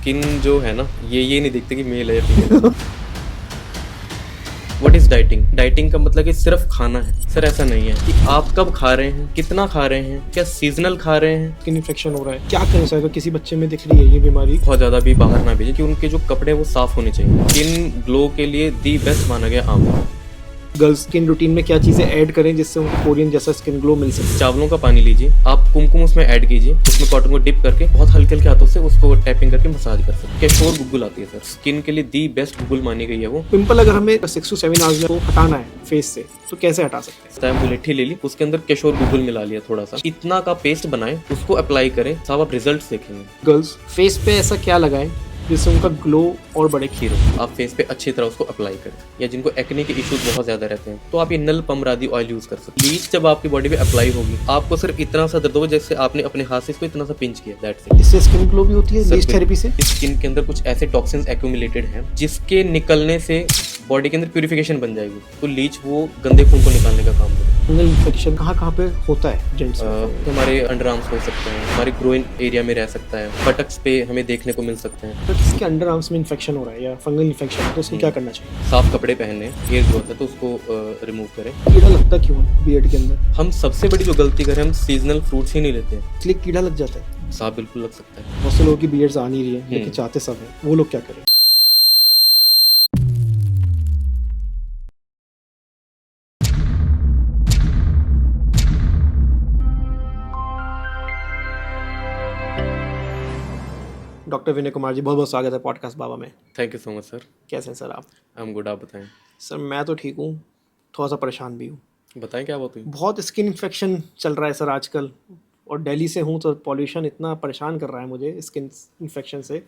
Skin जो है ना ये नहीं दिखती कि मेल है या female. What is dieting? Dieting का मतलब कि सिर्फ खाना है। सर ऐसा नहीं है कि आप कब खा रहे हैं, कितना खा रहे हैं, क्या सीजनल खा रहे हैं। स्किन इन्फेक्शन हो रहा है, क्या करें सर? अगर किसी बच्चे में दिख रही है ये बीमारी, बहुत ज्यादा भी बाहर ना भेजें कि उनके जो कपड़े हैं वो साफ होने चाहिए। स्किन ग्लो के लिए दी बेस्ट माना गया आंवला। गर्ल्स स्किन रूटीन में क्या चीजें ऐड करें जिससे उनको कोरियन जैसा स्किन ग्लो मिल सके? चावलों का पानी लीजिए, आप कुमकुम उसमें ऐड कीजिए, उसमें कॉटन को डिप करके बहुत हल्के हल्के हाथों से उसको टैपिंग करके मसाज कर सकते हैं। केशोर गुग्गुल आती है सर, स्किन के लिए दी बेस्ट गुग्गुल मानी गई है वो। पिंपल अगर हमें 6 to 7 आवर्स में वो हटाना है फेस से, तो कैसे हटा सकते हैं? मुलेठी ले ली, उसके अंदर केशोर गुग्गुल मिला लिया थोड़ा सा, इतना का पेस्ट बनाए, उसको अप्लाई करें, साहब आप रिजल्ट देखेंगे। गर्ल्स फेस पे ऐसा क्या लगाएं जिससे उनका ग्लो और बढ़े? खीरो आप फेस पे अच्छी तरह उसको अप्लाई करें, या जिनको एक्ने के इश्यूज बहुत ज्यादा रहते हैं तो आप ये नल पमरादी ऑयल यूज कर सकते हैं। ब्लीच जब आपकी बॉडी पे अप्लाई होगी आपको सिर्फ इतना सा दर्द होगा जैसे आपने अपने हाथ से इसको इतना सा पिंच किया, दैट्स इट। इससे स्किन ग्लो भी होती है ब्लीच थेरेपी से? स्किन के अंदर कुछ ऐसे टॉक्सिन्स एक्यूमुलेटेड हैं जिसके निकलने से बॉडी के अंदर प्यूरिफिकेशन बन जाएगी, तो लीच वो गंदे खून को निकालने का काम करेगा। फंगल इन्फेक्शन कहाँ पे होता है जेंट्स में? तो हमारे अंडर आर्म्स हो सकते हैं, हमारे ग्रोइन एरिया में रह सकता है, बटक्स पे हमें देखने को मिल सकते हैं। तो किसके अंडर आर्म्स में इन्फेक्शन हो रहा है या फंगल इन्फेक्शन है तो उसको क्या करना चाहिए? साफ कपड़े पहने, हेयर ग्रोथ है तो उसको रिमूव करें। कीड़ा लगता क्यों है बियर्ड के अंदर? हम सबसे बड़ी जो गलती करें, हम सीजनल फ्रूट्स ही नहीं लेते हैं। इसलिए कीड़ा लग जाता है? साफ बिल्कुल लग सकता है। बहुत से लोगों की बियर्ड्स आ नहीं रही है लेकिन चाहते सब है, वो लोग क्या करें? डॉक्टर विनय कुमार जी, बहुत बहुत स्वागत है पॉडकास्ट बाबा में। Thank you so much sir. कैसे हैं सर आप? आई एम गुड, आप बताएं। सर मैं तो ठीक हूँ, थोड़ा सा परेशान भी हूँ। बताएं क्या बात हुई। बहुत स्किन इन्फेक्शन चल रहा है सर आजकल, और दिल्ली से हूँ तो पॉल्यूशन इतना परेशान कर रहा है मुझे स्किन इन्फेक्शन से।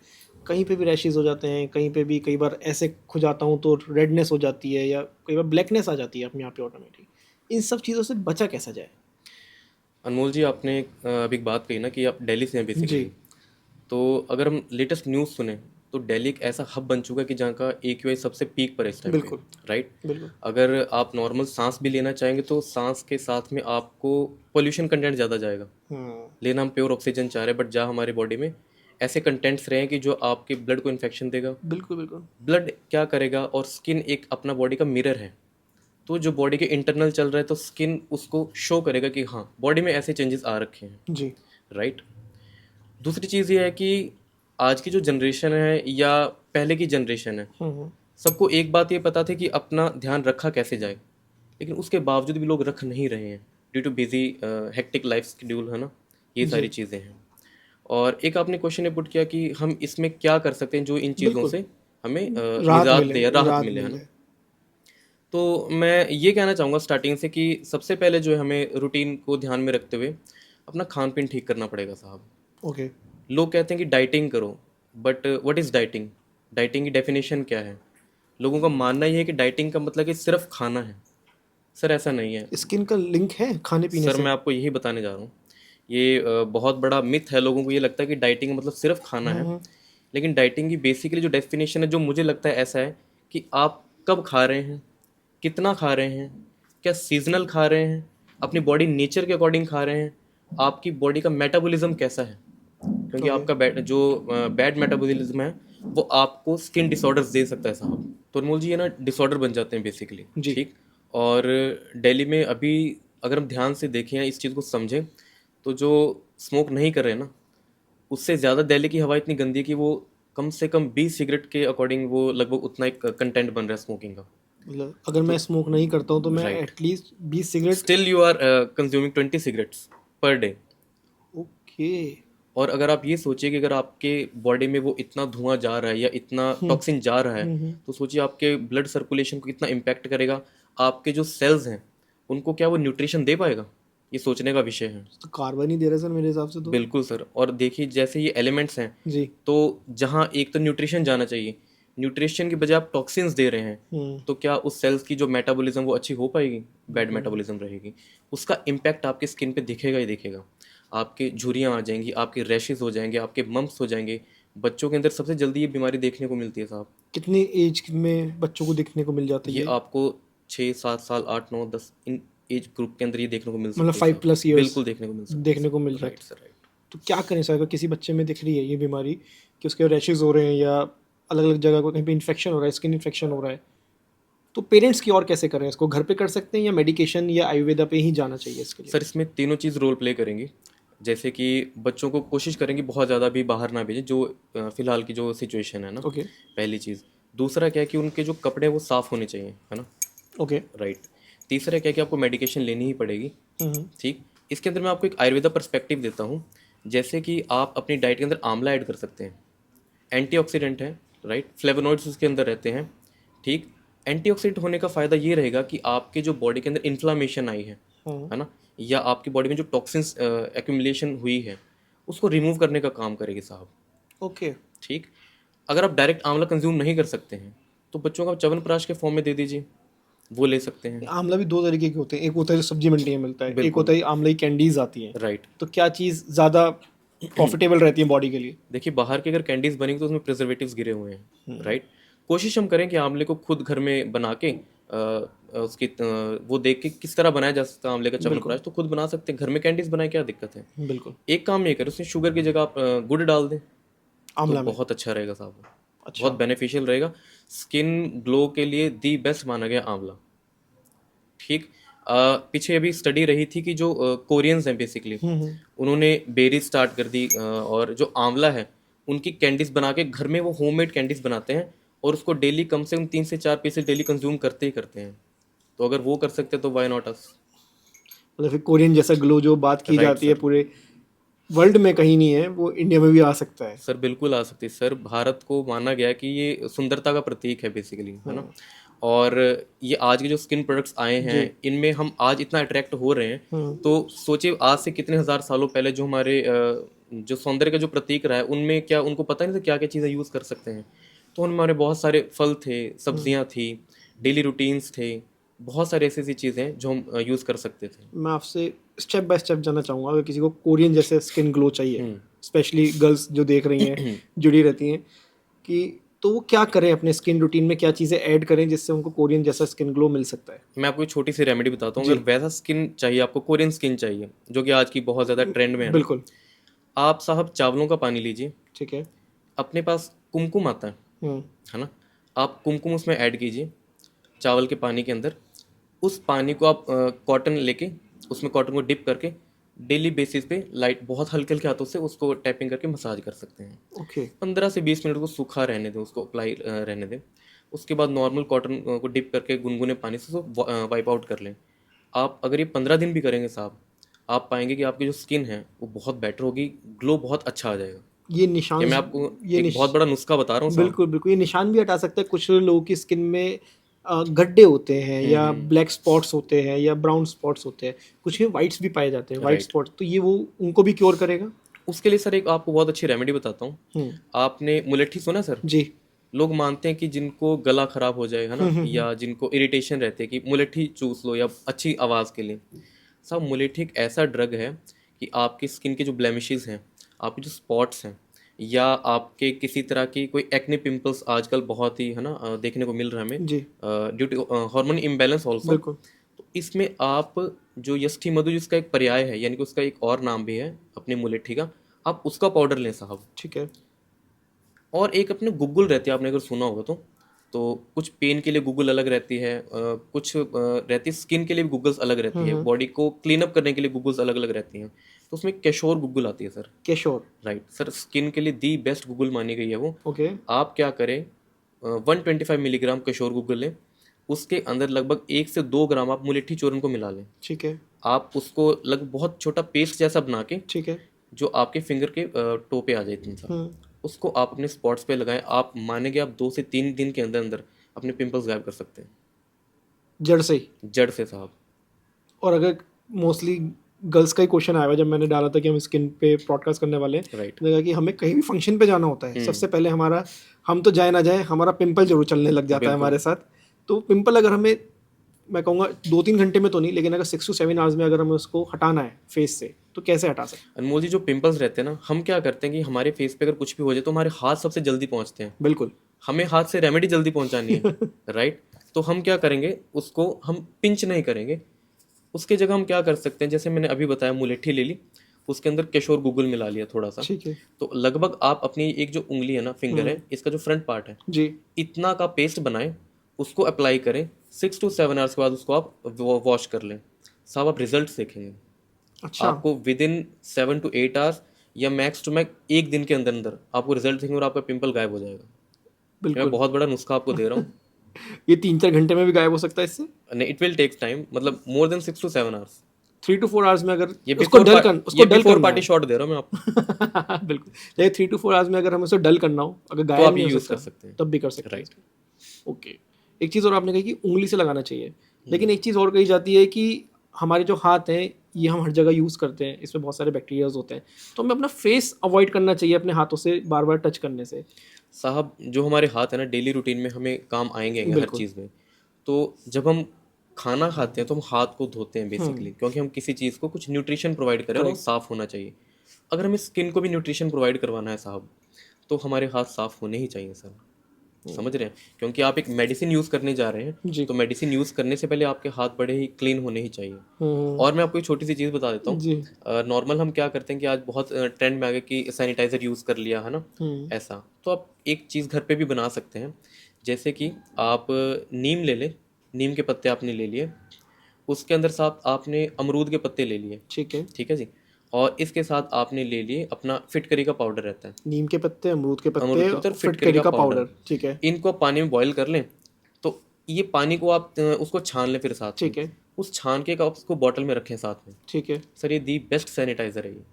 कहीं पे भी रैशेज हो जाते हैं, कहीं पे भी कई बार ऐसे खो जाता हूँ तो रेडनेस हो जाती है, या कई बार ब्लैकनेस आ जाती है अपने आप पे ऑटोमेटिक। इन सब चीज़ों से बचा कैसा जाए? अनमोल जी, आपने अभी एक बात कही ना कि आप दिल्ली से हैं बेसिकली, तो अगर हम लेटेस्ट न्यूज़ सुने तो दिल्ली एक ऐसा हब बन चुका है कि जहाँ का AQI सबसे पीक पर है इस टाइम पे, बिल्कुल राइट। बिल्कुल। अगर आप नॉर्मल सांस भी लेना चाहेंगे तो सांस के साथ में आपको पोल्यूशन कंटेंट ज़्यादा जाएगा। लेना हम प्योर ऑक्सीजन चाह रहे हैं, बट जहाँ हमारे बॉडी में ऐसे कंटेंट्स रहे हैं कि जो आपके ब्लड को इन्फेक्शन देगा। बिल्कुल बिल्कुल। ब्लड क्या करेगा, और स्किन एक अपना बॉडी का मिरर है, तो जो बॉडी के इंटरनल चल रहा है तो स्किन उसको शो करेगा कि हाँ बॉडी में ऐसे चेंजेस आ रखे हैं, जी। राइट। दूसरी चीज़ ये है कि आज की जो जनरेशन है या पहले की जनरेशन है, सबको एक बात ये पता थी कि अपना ध्यान रखा कैसे जाए, लेकिन उसके बावजूद भी लोग रख नहीं रहे हैं due too busy hectic life schedule, है ना, ये सारी चीज़ें हैं। और एक आपने क्वेश्चन ये पुट किया कि हम इसमें क्या कर सकते हैं जो इन चीज़ों से हमें निजात दे या राहत मिले, है ना। तो मैं ये कहना चाहूँगा स्टार्टिंग से कि सबसे पहले जो है हमें रूटीन को ध्यान में रखते हुए अपना खान पीन ठीक करना पड़ेगा साहब। ओके। लोग कहते हैं कि डाइटिंग करो, but what is dieting? Dieting की डेफिनेशन क्या है? लोगों का मानना ये है कि डाइटिंग का मतलब कि सिर्फ खाना है। सर ऐसा नहीं है। स्किन का लिंक है खाने पीने सर से? मैं आपको यही बताने जा रहा हूँ। ये बहुत बड़ा मिथ है, लोगों को ये लगता है कि डाइटिंग का मतलब सिर्फ खाना है, लेकिन डाइटिंग की बेसिकली जो डेफिनेशन है, जो मुझे लगता है ऐसा है कि आप कब खा रहे हैं, कितना खा रहे हैं, क्या सीजनल खा रहे हैं, अपनी बॉडी नेचर के अकॉर्डिंग खा रहे हैं, आपकी बॉडी का मेटाबॉलिज्म कैसा है, क्योंकि आपका जो बैड मेटाबॉलिज्म है वो आपको स्किन डिसऑर्डर्स दे सकता है साहब। तो अनमोल जी ये ना डिसऑर्डर बन जाते हैं बेसिकली, ठीक। और दिल्ली में अभी अगर हम ध्यान से देखें या इस चीज़ को समझें तो जो स्मोक नहीं कर रहे हैं ना, उससे ज़्यादा दिल्ली की हवा इतनी गंदी है कि वो कम से कम 20 सिगरेट के अकॉर्डिंग वो लगभग उतना एक कंटेंट बन रहा है स्मोकिंग का। मतलब अगर मैं स्मोक नहीं करता हूँ तो मैं at least 20 cigarette. Still you are consuming 20 cigarettes per day. Okay. और अगर आप ये सोचिए कि अगर आपके बॉडी में वो इतना धुआं जा रहा है या इतना टॉक्सिन जा रहा है, तो सोचिए आपके ब्लड सर्कुलेशन को कितना इम्पैक्ट करेगा, आपके जो सेल्स हैं उनको क्या वो न्यूट्रिशन दे पाएगा, ये सोचने का विषय है। तो कार्बन ही दे रहे सर मेरे हिसाब से तो। बिल्कुल सर। और देखिए जैसे ये एलिमेंट्स हैं जी। तो जहाँ एक तो न्यूट्रिशन जाना चाहिए, न्यूट्रिशन की बजाय आप टॉक्सिन्स दे रहे हैं, तो क्या उस सेल्स की जो मेटाबॉलिज्म वो अच्छी हो पाएगी? बैड मेटाबॉलिज्म रहेगी, उसका इम्पैक्ट आपके स्किन पे दिखेगा ही दिखेगा। आपके झुर्रियाँ आ जाएंगी, आपके रैशेज हो जाएंगे, आपके मम्प्स हो जाएंगे। बच्चों के अंदर सबसे जल्दी ये बीमारी देखने को मिलती है साहब। कितनी एज में बच्चों को देखने को मिल जाता है ये आपको 6-7 साल 8-9-10 इन एज ग्रुप के अंदर ये देखने को मिल सकती है। मतलब 5 प्लस ईयर्स बिल्कुल देखने को मिल सकती है। देखने को मिल जाता है। Right sir, right. तो क्या करें सर अगर किसी बच्चे में दिख रही है ये बीमारी, कि उसके रैशेज हो रहे हैं या अलग अलग जगह को कहीं पे इन्फेक्शन हो रहा है, स्किन इन्फेक्शन हो रहा है, तो पेरेंट्स की और कैसे करें इसको? घर पे कर सकते हैं या मेडिकेशन या आयुर्वेदा पे ही जाना चाहिए इसके लिए? सर इसमें तीनों चीज़ रोल प्ले करेंगी। जैसे कि बच्चों को कोशिश करेंगे बहुत ज़्यादा भी बाहर ना भेजें, जो फिलहाल की जो सिचुएशन है ना, ओके। पहली चीज़। दूसरा क्या है कि उनके जो कपड़े हैं वो साफ़ होने चाहिए, है ना, ओके। राइट। तीसरा क्या है कि आपको मेडिकेशन लेनी ही पड़ेगी, हम्म। ठीक। इसके अंदर मैं आपको एक आयुर्वेदा पर्सपेक्टिव देता हूँ। जैसे कि आप अपनी डाइट के अंदर आंवला ऐड कर सकते हैं, एंटीऑक्सीडेंट है, राइट, फ्लेवोनॉइड्स उसके अंदर रहते हैं, ठीक। एंटीऑक्सीडेंट होने का फ़ायदा ये रहेगा कि आपके जो बॉडी के अंदर इन्फ्लामेशन आई है ना, या आपकी बॉडी में जो टॉक्सिन्स एक्यूमुलेशन हुई है उसको रिमूव करने का काम करेगी साहब, ओके। ठीक। अगर आप डायरेक्ट आंवला कंज्यूम नहीं कर सकते हैं तो बच्चों को आप च्यवनप्राश के फॉर्म में दे दीजिए, वो ले सकते हैं। आंवला भी दो तरीके के होते हैं, एक होता है जो सब्जी मंडी में मिलता है, एक बिल्कुल, होता है आंवला की कैंडीज आती हैं। राइट। तो क्या चीज़ ज़्यादा प्रॉफिटेबल रहती है बॉडी के लिए? देखिए बाहर की अगर कैंडीज बनेगी तो उसमें प्रिजर्वेटिव्स गिरे हुए हैं, राइट। कोशिश हम करें कि आंवले को खुद घर में बना के उसकी वो देख के किस तरह बनाया जा सकता है आंवले का च्यवनप्राश, तो खुद बना सकते हैं घर में, कैंडीज बनाए, क्या दिक्कत है। बिल्कुल। एक काम ये करें, उसमें शुगर की जगह आप गुड़ डाल दें तो आंवला में? बहुत अच्छा रहेगा साहब, अच्छा। बहुत बेनिफिशियल रहेगा। स्किन ग्लो के लिए दी बेस्ट माना गया आंवला, ठीक। पीछे अभी स्टडी रही थी कि जो कोरियंस हैं बेसिकली, उन्होंने बेरीज स्टार्ट कर दी, और जो आंवला है उनकी कैंडीज बना के घर में वो होममेड कैंडीज बनाते हैं और उसको डेली कम से कम 3 से 4 पीसेस डेली कंज्यूम करते ही करते हैं। तो अगर वो कर सकते हैं तो वाई नॉट अस। मतलब फिर कोरियन जैसा ग्लो जो बात की राइट जाती है सर, पूरे वर्ल्ड में कहीं नहीं है, वो इंडिया में भी आ सकता है। सर बिल्कुल आ सकती है सर। भारत को माना गया कि ये सुंदरता का प्रतीक है बेसिकली, है ना। और ये आज के जो स्किन प्रोडक्ट्स आए हैं इनमें हम आज इतना अट्रैक्ट हो रहे हैं, तो सोचिए आज से कितने हजार सालों पहले जो हमारे जो सौंदर्य का जो प्रतीक रहा है उनमें क्या उनको पता नहीं था क्या क्या चीज़ें यूज़ कर सकते हैं। तो हमारे बहुत सारे फल थे, सब्जियां थी, डेली रूटीन्स थे, बहुत सारी ऐसी ऐसी चीज़ें जो हम यूज़ कर सकते थे। मैं आपसे स्टेप बाय स्टेप जानना चाहूँगा, अगर किसी को कोरियन जैसे स्किन ग्लो चाहिए, स्पेशली गर्ल्स जो देख रही हैं जुड़ी रहती हैं, कि तो वो क्या करें अपने स्किन रूटीन में, क्या चीज़ें ऐड करें जिससे उनको कोरियन जैसा स्किन ग्लो मिल सकता है? मैं आपको एक छोटी सी रेमेडी बताता हूँ। अगर वैसा स्किन चाहिए आपको, कोरियन स्किन चाहिए जो कि आज की बहुत ज़्यादा ट्रेंड में है ना, बिल्कुल। आप साहब चावलों का पानी लीजिए, ठीक है। अपने पास कुमकुम आता है ना, आप कुमकुम उसमें ऐड कीजिए चावल के पानी के अंदर। उस पानी को आप कॉटन लेके उसमें कॉटन को डिप करके डेली बेसिस पे लाइट बहुत हल्के हल्के हाथों से उसको टैपिंग करके मसाज कर सकते हैं। ओके। 15 से 20 मिनट को सूखा रहने दें, उसको अप्लाई रहने दें। उसके बाद नॉर्मल कॉटन को डिप करके गुनगुने पानी से उसको वाइप आउट कर लें। आप अगर ये 15 दिन भी करेंगे साहब, आप पाएंगे कि आपकी जो स्किन है वो बहुत बेटर होगी, ग्लो बहुत अच्छा आ जाएगा। ये निशान, ये मैं आपको ये एक बहुत बड़ा नुस्खा बता रहा हूँ साहब। बिल्कुल बिल्कुल, ये निशान भी हटा सकता है। कुछ लोगों की स्किन में गड्ढे होते हैं या ब्लैक स्पॉट्स होते हैं या ब्राउन स्पॉट्स होते हैं, कुछ में वाइट्स भी पाए जाते हैं, वाइट राइट। स्पॉट्स, तो ये वो उनको भी क्योर करेगा? उसके लिए सर एक आपको बहुत अच्छी रेमेडी बताता हूँ। आपने मुलेठी सुना सर? जी। लोग मानते हैं कि जिनको गला खराब हो जाए, है ना, या जिनको इरिटेशन रहते हैं कि मुलेठी चूस लो या अच्छी आवाज़ के लिए। साहब मुलेठी एक ऐसा ड्रग है कि आपकी स्किन के जो ब्लेमिशेस हैं, आपके जो स्पॉट्स हैं, या आपके किसी तरह की कोई एक्ने पिंपल्स आजकल बहुत ही, है ना, देखने को मिल रहा है हमें, जी। Due to hormone imbalance also. बिल्कुल। तो इसमें आप जो यष्टि मधु जिसका एक पर्याय है, यानी कि उसका एक और नाम भी है अपनी मुलेठी का, आप उसका पाउडर लें साहब। ठीक है। और एक अपने गूगल रहती है, आपने अगर सुना होगा तो कुछ पेन के लिए गूगल अलग रहती है, कुछ रहती है स्किन के लिए भी गूगल्स अलग रहती है, बॉडी को क्लीन अप करने के लिए गूगल्स अलग अलग रहती हैं। तो उसमें केशोर गूगल आती है sir. Keshor? Right sir, skin के लिए दी बेस्ट गूगल मानी गई है वो। ओके। आप क्या करें, 125 मिलीग्राम केशोर गूगल लें, उसके अंदर लगभग 1 से 2 ग्राम आप मुलेठी चूर्ण को मिला लें। ठीक है। आप उसको लगभग बहुत छोटा पेस्ट जैसा बना के, ठीक है। जो आपके फिंगर के टो पे आ जाए इतना सा, उसको आप अपने स्पॉट्स पे लगाएं। आप मानेंगे आप 2 से 3 दिन के अंदर अंदर अपने पिंपल्स गायब कर सकते हैं, जड़ से ही? जड़ से साहब। और अगर मोस्टली गर्ल्स का ही क्वेश्चन आया हुआ जब मैंने डाला था कि हम स्किन पे पॉडकास्ट करने वाले हैं, राइट। लगा कि हमें कहीं भी फंक्शन पे जाना होता है, सबसे पहले हमारा, हम तो जाए ना जाए, हमारा पिंपल जरूर चलने लग जाता है हमारे साथ। तो पिंपल अगर हमें, मैं कहूँगा 2-3 घंटे में तो नहीं, लेकिन अगर 6 to 7 आवर्स में अगर हमें उसको हटाना है फेस से, तो कैसे हटा सकते हैं? अनमोल जी, जो पिंपल्स रहते हैं ना, हम क्या करते हैं कि हमारे फेस पे अगर कुछ भी हो जाए तो हमारे हाथ सबसे जल्दी पहुंचते हैं। बिल्कुल। हमें हाथ से रेमेडी जल्दी पहुंचानी है, राइट। तो हम क्या करेंगे, उसको हम पिंच नहीं करेंगे, उसके जगह हम क्या कर सकते हैं, जैसे मैंने अभी बताया मुलेठी ले ली, उसके अंदर केशोर गूगल मिला लिया थोड़ा सा, ठीक है तो लगभग आप अपनी एक जो उंगली है ना, फिंगर है, इसका जो फ्रंट पार्ट है, जी। इतना का पेस्ट बनाएं, उसको अप्लाई करें, 6 to 7 आवर्स के बाद उसको आप वॉश कर लें। साहब आप रिजल्ट देखेंगे, अच्छा आपको विद इन 7 to 8 आवर्स या मैक्स टू मैक्स एक दिन के अंदर अंदर आपको रिजल्ट देखेंगे और आपका पिंपल गायब हो जाएगा। मैं बिल्कुल। बहुत बड़ा नुस्खा आपको दे रहा हूँ। ये 3-4 घंटे में भी गायब हो सकता है इससे? नहीं, इट विल टेक्स टाइम, मतलब more than 6 to 7 hours. 3 to 4 hours में अगर ये उसको डल कर, उसको ये डल बिफोर करना पार्टी है। शॉट दे रहा हूँ मैं आपको। बिल्कुल। लेकिन 3 to 4 आवर्स में अगर हमें उसे डल करना हो, अगर तो गायब आप नहीं ये हो यूज सकता कर सकते हैं। तब भी कर सकते हैं। राइट। ओके। एक चीज़ और आपने कही कि उंगली से लगाना चाहिए, लेकिन एक चीज़ और कही जाती है कि हमारे जो हाथ हैं ये हम हर जगह यूज़ करते हैं, इसमें बहुत सारे बैक्टीरियाज होते हैं, तो हमें अपना फेस अवॉइड करना चाहिए अपने हाथों से बार बार टच करने से। साहब जो हमारे हाथ है ना, डेली रूटीन में हमें काम आएंगे हर बिल्कुल। चीज़ में। तो जब हम खाना खाते हैं तो हम हाथ को धोते हैं बेसिकली, क्योंकि हम किसी चीज़ को कुछ न्यूट्रिशन प्रोवाइड करें और वो करेक्ट। साफ़ होना चाहिए। अगर हमें स्किन को भी न्यूट्रिशन प्रोवाइड करवाना है साहब, तो हमारे हाथ साफ़ होने ही चाहिए सर। समझ रहे हैं? क्योंकि आप एक मेडिसिन यूज़ करने जा रहे हैं, जी। तो मेडिसिन यूज़ करने से पहले आपके हाथ बड़े ही क्लीन होने ही चाहिए। हम्म। और मैं आपको एक छोटी सी चीज़ बता देता हूँ। जी। नॉर्मल हम क्या करते हैं कि आज बहुत ट्रेंड में आ गया कि सैनिटाइज़र यूज़ कर लिया है ना, ऐसा। तो आप एक चीज़ घर पे भी बना सकते हैं, जैसे कि आप नीम ले लें, नीम के पत्ते आपने ले लिए, उसके अंदर साथ आपने अमरूद के पत्ते ले लिए, ठीक है। ठीक है जी, और इसके साथ आपने ले लिए अपना फिटकरी का पाउडर रहता है, नीम के पत्ते, अमरूद के अमरूद पत्ते के पत्ते और और फिटकरी फिटकरी का का पाउडर। पाउडर। ठीक है। इनको आप पानी में बॉईल कर लें, तो ये पानी को आप उसको छान लें फिर साथ में, ठीक है। उस छान के का आप उसको बॉटल में रखें साथ में। ठीक है। सर ये दी बेस्ट सैनिटाइज़र है ये।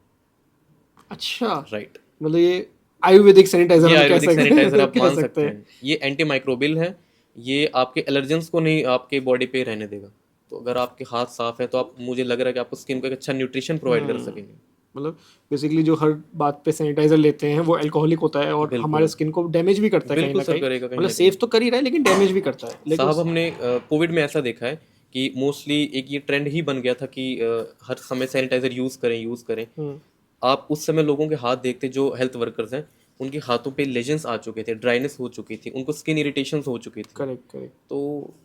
अच्छा, राइट। मतलब ये आयुर्वेदिक सैनिटाइजर ये हम कह आयुर्वेदिक सकते सैनिटाइजर हैं, आप कह मान सकते सकते हैं। हैं। ये एंटी माइक्रोबियल है, ये आपके एलर्जेंस को नहीं आपके बॉडी पे रहने देगा। तो अगर आपके हाथ साफ है तो आप, मुझे लग रहा है कि आपको स्किन को एक अच्छा न्यूट्रिशन प्रोवाइड कर सकेंगे। मतलब बेसिकली जो हर बात पे सैनिटाइजर लेते हैं वो अल्कोहलिक होता है और हमारे बिल्कुल स्किन को डैमेज भी करता है कहीं बिल्कुल ना सर, कहीं। करेगा कहीं मतलब ना कहीं। सेफ तो कर ही रहा है लेकिन डैमेज भी करता है, लेकिन साहब हमने कोविड में ऐसा देखा है कि मोस्टली एक ये ट्रेंड ही बन गया था कि हर समय सैनिटाइजर यूज़ करें। आप उस समय लोगों के हाथ देखते, जो हेल्थ वर्कर्स हैं, उनके हाथों पे लेजेंस आ चुके थे, ड्राइनेस हो चुकी थी, उनको स्किन इरिटेशंस हो चुकी थी। Correct correct. तो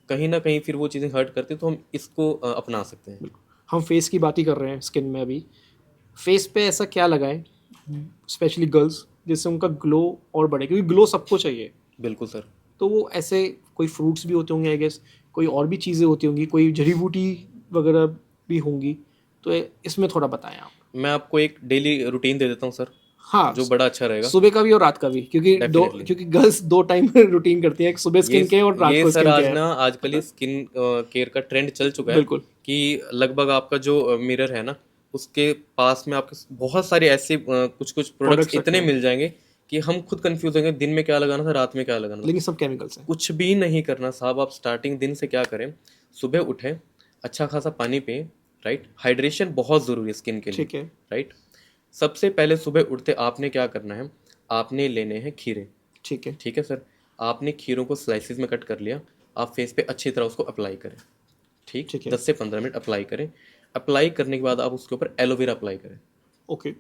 कहीं ना कहीं फिर वो चीज़ें हर्ट करती, तो हम इसको अपना सकते हैं। हम फेस की बात ही कर रहे हैं स्किन में अभी। फेस पे ऐसा क्या लगाएं स्पेशली गर्ल्स जिससे उनका ग्लो और बढ़े, क्योंकि ग्लो सबको चाहिए। बिल्कुल सर। तो वो ऐसे कोई फ्रूट्स भी होते होंगे आई गेस, कोई और भी चीज़ें होती होंगी, कोई जड़ी बूटी वगैरह भी होंगी, तो इसमें थोड़ा बताएं आप। मैं आपको एक डेली रूटीन दे देता हूँ सर, हाँ, जो बड़ा अच्छा रहेगा। सुबह का भी और रात का भी, डेफिनेटली। क्योंकि गर्ल्स 2 टाइम रूटीन करती हैं, एक सुबह ये स्किन केयर और रात ये को सर स्किन आज केयर। ना, आजकल ये स्किन केयर का ट्रेंड चल चुका है बिल्कुल। कि लगभग आपका जो मिरर है ना, उसके पास में आपके बहुत सारे ऐसे कुछ कुछ प्रोडक्ट्स प्रोडक्ट्स रखे इतने हैं मिल जाएंगे कि हम खुद कंफ्यूज होंगे दिन में क्या लगाना था, रात में क्या लगाना था। लेकिन सब केमिकल्स हैं। कुछ भी नहीं करना साहब, आप स्टार्टिंग दिन से क्या करें, सुबह उठें, अच्छा खासा पानी पिएं। राइट, हाइड्रेशन बहुत ज़रूरी है स्किन के लिए। ठीक है। राइट, सबसे पहले सुबह उठते आपने क्या करना है, आपने लेने हैं खीरे। ठीक है। ठीक है सर, आपने खीरों को स्लाइसिस में कट कर लिया, आप फेस पे अच्छी तरह उसको अप्लाई करें। ठीक, ठीक है। 10 से 15 मिनट अप्लाई करें। अप्लाई करने के बाद आप उसके ऊपर एलोवेरा अप्लाई करें। ओके।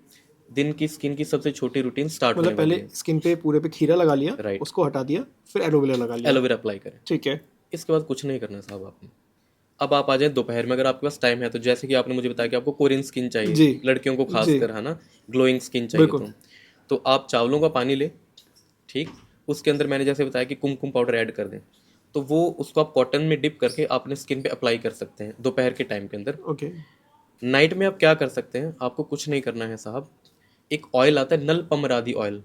दिन की स्किन की सबसे छोटी रूटीन स्टार्ट होने मतलब वाली पहले है। स्किन पे पूरे पे खीरा लगा लिया, राइट, उसको हटा दिया, फिर एलोवेरा लगा लिया। एलोवेरा अप्लाई करें। ठीक है। इसके बाद कुछ नहीं करना साहब आपने। अब आप आ जाए दोपहर में, अगर आपके पास टाइम है तो, जैसे कि आपने मुझे बताया कि आपको कोरियन स्किन चाहिए, जी। लड़कियों को जी। खासकर, है ना, ग्लोइंग स्किन चाहिए, बिल्कुल। तो आप चावलों का पानी ले। ठीक, उसके अंदर मैंने जैसे बताया कि कुमकुम पाउडर ऐड कर दें, तो वो उसको आप कॉटन में डिप करके अपने स्किन पे अप्लाई कर सकते हैं दोपहर के टाइम के अंदर। ओके। नाइट में आप क्या कर सकते हैं, आपको कुछ नहीं करना है साहब। एक ऑयल आता है नल पमरादी ऑयल,